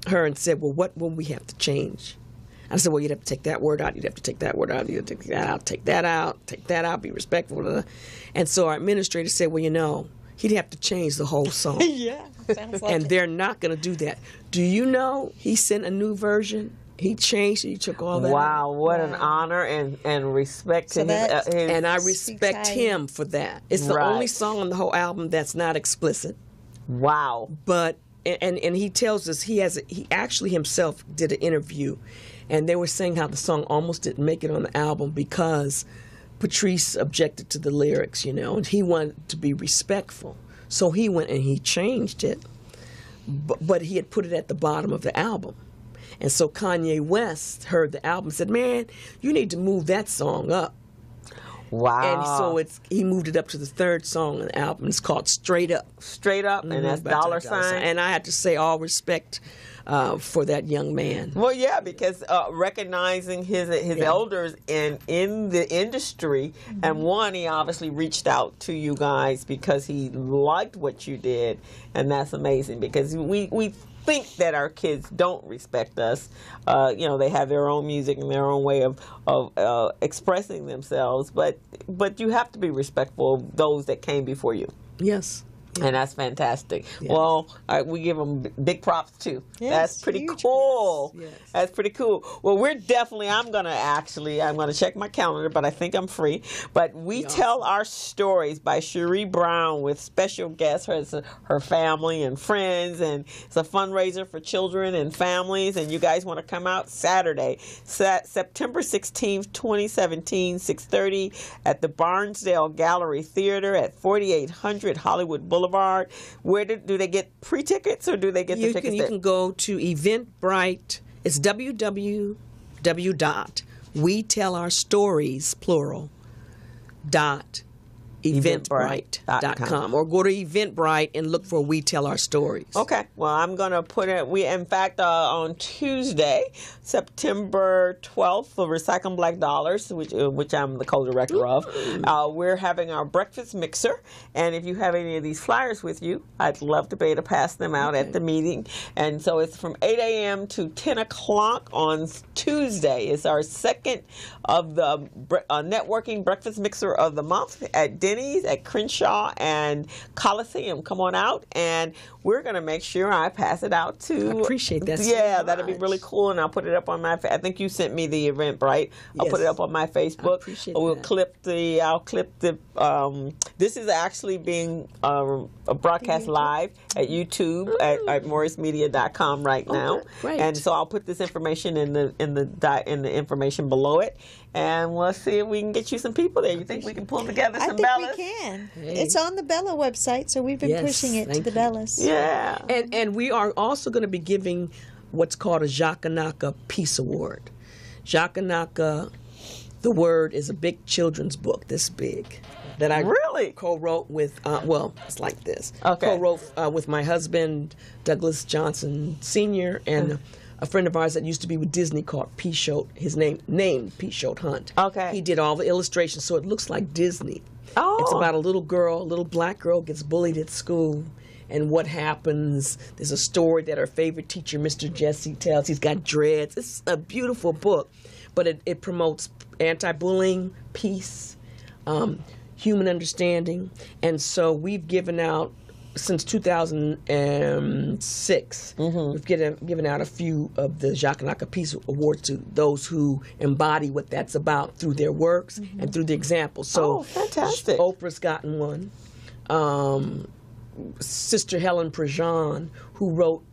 her and said, "Well, what will we have to change?" I said, "Well, you'd have to take that word out. You'd have to take that word out. You'd have to take that out. Take that out. Take that out. Be respectful." And so our administrator said, "Well, he'd have to change the whole song." Yeah, sounds like and it. they're not going to do that. Do you know he sent a new version? He changed it. He took all that. Wow, what an honor and respect to him. And I respect him for that. It's the only song on the whole album that's not explicit. Wow. But and he tells us he actually himself did an interview, and they were saying how the song almost didn't make it on the album because Patrice objected to the lyrics, and he wanted to be respectful. So he went and he changed it, but he had put it at the bottom of the album. And so Kanye West heard the album and said, "Man, you need to move that song up." Wow. And so he moved it up to the third song on the album. It's called Straight Up. Straight Up, and that's dollar sign. And I had to say all respect for that young man. Well, yeah, because recognizing his elders in the industry, and one, he obviously reached out to you guys because he liked what you did, and that's amazing because we think that our kids don't respect us. They have their own music and their own way of expressing themselves, but you have to be respectful of those that came before you. Yes. And that's fantastic. Yes. Well, we give them big props too. Yes, that's pretty cool. Yes. That's pretty cool. Well, I'm going to check my calendar, but I think I'm free. But we tell our stories by Sheree Brown with special guests, her family and friends, and it's a fundraiser for children and families, and you guys want to come out Saturday, September 16th, 2017, 6:30 at the Barnesdale Gallery Theater at 4800 Hollywood Boulevard. Where do they get pre-tickets, or do they get the tickets? You can go to Eventbrite. It's www.WeTellOurStories, plural, .eventbrite.com, or go to Eventbrite and look for We Tell Our Stories. Okay. Well, I'm going to put it, in fact, on Tuesday, September 12th, for Recycling Black Dollars, which I'm the co-director of, we're having our breakfast mixer. And if you have any of these flyers with you, I'd love to be able to pass them out at the meeting. And so it's from 8 a.m. to 10 o'clock on Tuesday. It's our second of the networking breakfast mixer of the month at Denny's, at Crenshaw, and Coliseum. Come on out, and we're going to make sure I pass it out to... I appreciate that. Yeah, that'd be really cool, and I'll put it up on my... I think you sent me the Eventbrite. I'll put it up on my Facebook. I appreciate that. I'll clip the... this is actually being broadcast live at YouTube at MorrisMedia.com right now. Great. And so I'll put this information in the information below it, and we'll see if we can get you some people there. You think we can pull together some Bellas? I think we can. Hey. It's on the Bella website, so we've been pushing it to the Bellas. Yeah. And we are also going to be giving what's called a Jakanaka Peace Award. Jakanaka, the word, is a big children's book, this big, that I co-wrote with, it's like this. Okay. Co-wrote with my husband, Douglas Johnson Sr., and a friend of ours that used to be with Disney called P. Schultz. His named P. Schultz Hunt. Okay. He did all the illustrations, so it looks like Disney. Oh. It's about a little girl, a little black girl gets bullied at school. And what happens? There's a story that her favorite teacher, Mr. Jesse, tells. He's got dreads. It's a beautiful book, but it promotes anti-bullying, peace, human understanding. And so we've given out, since 2006, we've given out a few of the Jakanaka Peace Awards to those who embody what that's about through their works and through the examples. So fantastic. Oprah's gotten one. Sister Helen Prejean, who wrote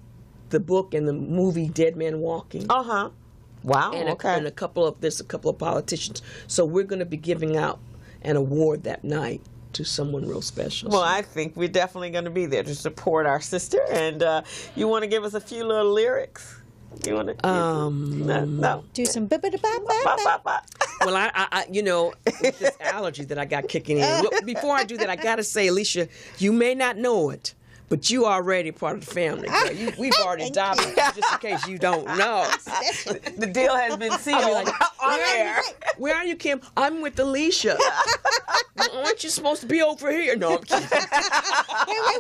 the book and the movie Dead Man Walking. Wow. And and there's a couple of politicians. So we're going to be giving out an award that night to someone real special. Well, I think we're definitely going to be there to support our sister. And you want to give us a few little lyrics? You want to? No. Do some Ba, ba, ba. Well, I with this allergy that I got kicking in. Look, before I do that, I got to say, Alisha, you may not know it, but you already part of the family. Girl. We've already adopted you, just in case you don't know. The deal has been sealed on air. Where are you, Kim? I'm with Alisha. Aren't you supposed to be over here? No, I'm kidding.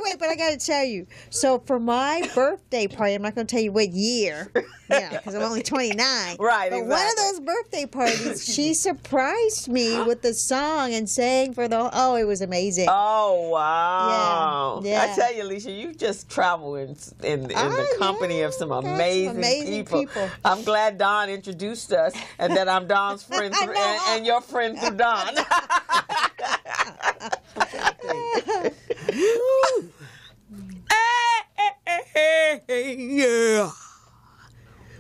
Wait, but I got to tell you. So for my birthday party, I'm not going to tell you what year, because I'm only 29. Right, but exactly. one of those birthday parties, she surprised me with the song and sang for the. Oh, it was amazing. Oh wow! Yeah. I tell you, Alisha, you just travel in the company of some amazing people. I'm glad Don introduced us, and that I'm Don's friend and your friend through Don. Yeah.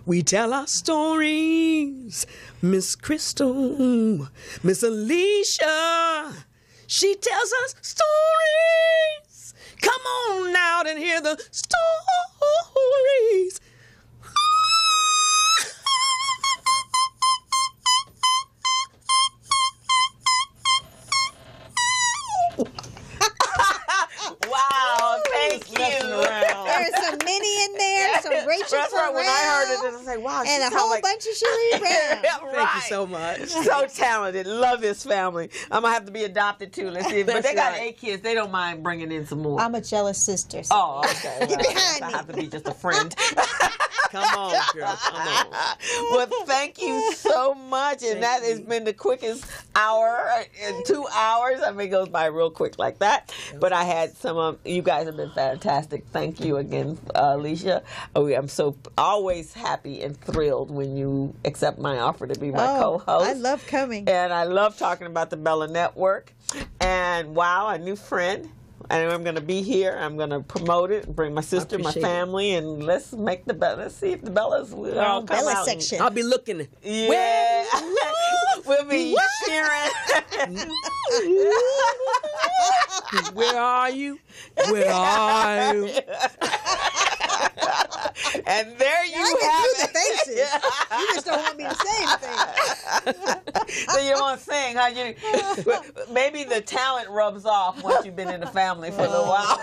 We tell our stories, Miss Crystal, Miss Alisha. She tells us stories. Come on out and hear the stories. Wow, thank you. There's some Minnie in there, some Rachel That's right. When I heard it, I was like, wow. and a whole bunch of Sheree Brown. Thank you so much. So talented. Love this family. I'm going to have to be adopted too. Let's see. But they got 8 kids. They don't mind bringing in some more. I'm a jealous sister. So. Oh, okay. Get behind I me. have to be just a friend. Come on, girl. Come on. Well, thank you so much. And that has been the quickest hour in 2 hours. I mean, it goes by real quick like that. But I had some of you guys have been fantastic. Thank you again, Alisha. I'm so always happy and thrilled when you accept my offer to be my co-host. I love coming. And I love talking about the Bella Network. And wow, a new friend. And I'm going to be here. I'm going to promote it, bring my sister, my family, and let's make the Bella. Let's see if the Bellas will all come Bella out. section. I'll be looking. Yeah. We'll be cheering. Where are you? Where are you? And there you I have can do it. the faces. You just don't want me to say anything. So you won't sing, huh? Maybe the talent rubs off once you've been in the family for a little while.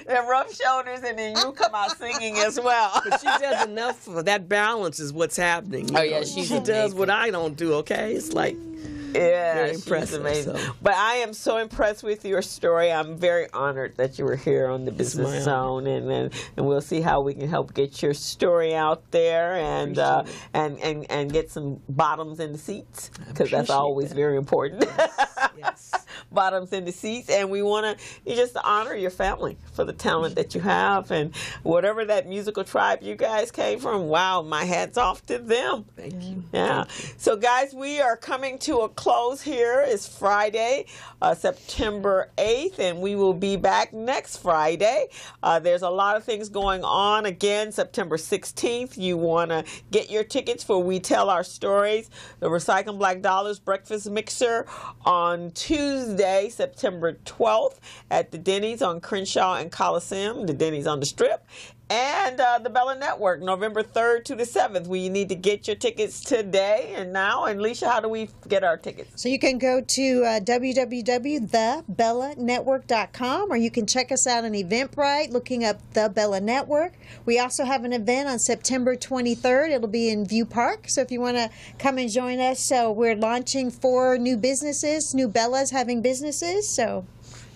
They rub shoulders, and then you come out singing as well. But she does enough for that balance is what's happening. Oh, yeah, she she's does what I don't do, okay? It's like Yeah, very she's impressive. amazing. So. But I am so impressed with your story. I'm very honored that you were here on the Business Zone, and we'll see how we can help get your story out there and get some bottoms in the seats, because that's always very important. Yes. Bottoms in the seats, and we want to just honor your family for the talent that you have, and whatever that musical tribe you guys came from. Wow, my hat's off to them. Thank you. Yeah. So, guys, we are coming to a close here. It's Friday, September 8th, and we will be back next Friday. There's a lot of things going on. Again, September 16th, you want to get your tickets for We Tell Our Stories, the Recycling Black Dollars Breakfast Mixer on Tuesday, September 12th at the Denny's on Crenshaw and Coliseum, the Denny's on the Strip. and the Bella Network, November 3rd to the 7th. We need to get your tickets today and now. And Alisha, how do we get our tickets? So you can go to www.thebellanetwork.com, or you can check us out on Eventbrite looking up The Bella Network. We also have an event on September 23rd. It'll be in View Park. So if you want to come and join us, so we're launching 4 new businesses, new Bellas having businesses. So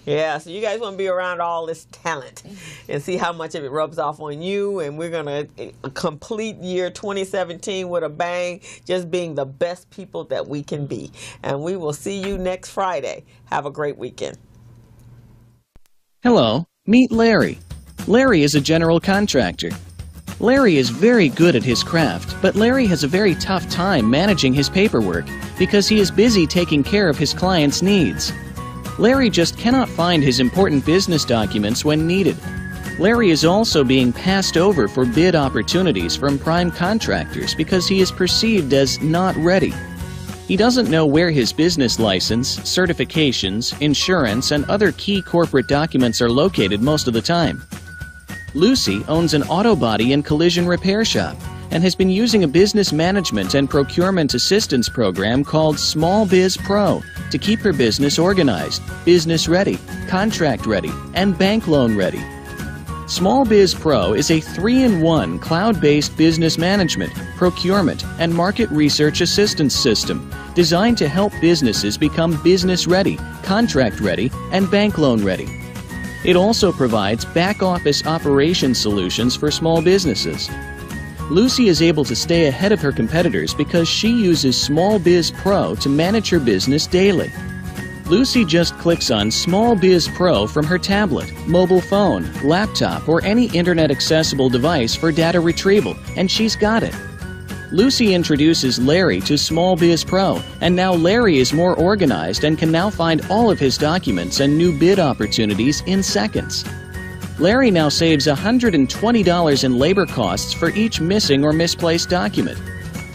yeah, so you guys want to be around all this talent and see how much of it rubs off on you. And we're going to complete year 2017 with a bang, just being the best people that we can be. And we will see you next Friday. Have a great weekend. Hello, meet Larry. Larry is a general contractor. Larry is very good at his craft, but Larry has a very tough time managing his paperwork because he is busy taking care of his clients' needs. Larry just cannot find his important business documents when needed. Larry is also being passed over for bid opportunities from prime contractors because he is perceived as not ready. He doesn't know where his business license, certifications, insurance, and other key corporate documents are located most of the time. Lucy owns an auto body and collision repair shop and has been using a business management and procurement assistance program called Small Biz Pro to keep her business organized, business ready, contract ready, and bank loan ready. Small Biz Pro is a 3-in-1 cloud-based business management, procurement, and market research assistance system designed to help businesses become business ready, contract ready, and bank loan ready. It also provides back-office operation solutions for small businesses. Lucy is able to stay ahead of her competitors because she uses Small Biz Pro to manage her business daily. Lucy just clicks on Small Biz Pro from her tablet, mobile phone, laptop, or any internet-accessible device for data retrieval, and she's got it. Lucy introduces Larry to Small Biz Pro, and now Larry is more organized and can now find all of his documents and new bid opportunities in seconds. Larry now saves $120 in labor costs for each missing or misplaced document.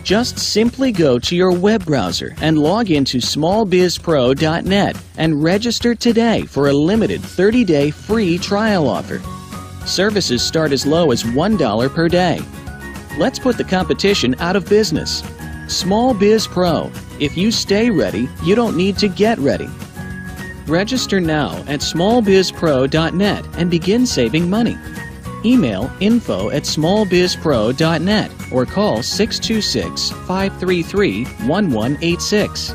Just simply go to your web browser and log into smallbizpro.net and register today for a limited 30-day free trial offer. Services start as low as $1 per day. Let's put the competition out of business. Small Biz Pro. If you stay ready, you don't need to get ready. Register now at smallbizpro.net and begin saving money. Email info@smallbizpro.net or call 626-533-1186.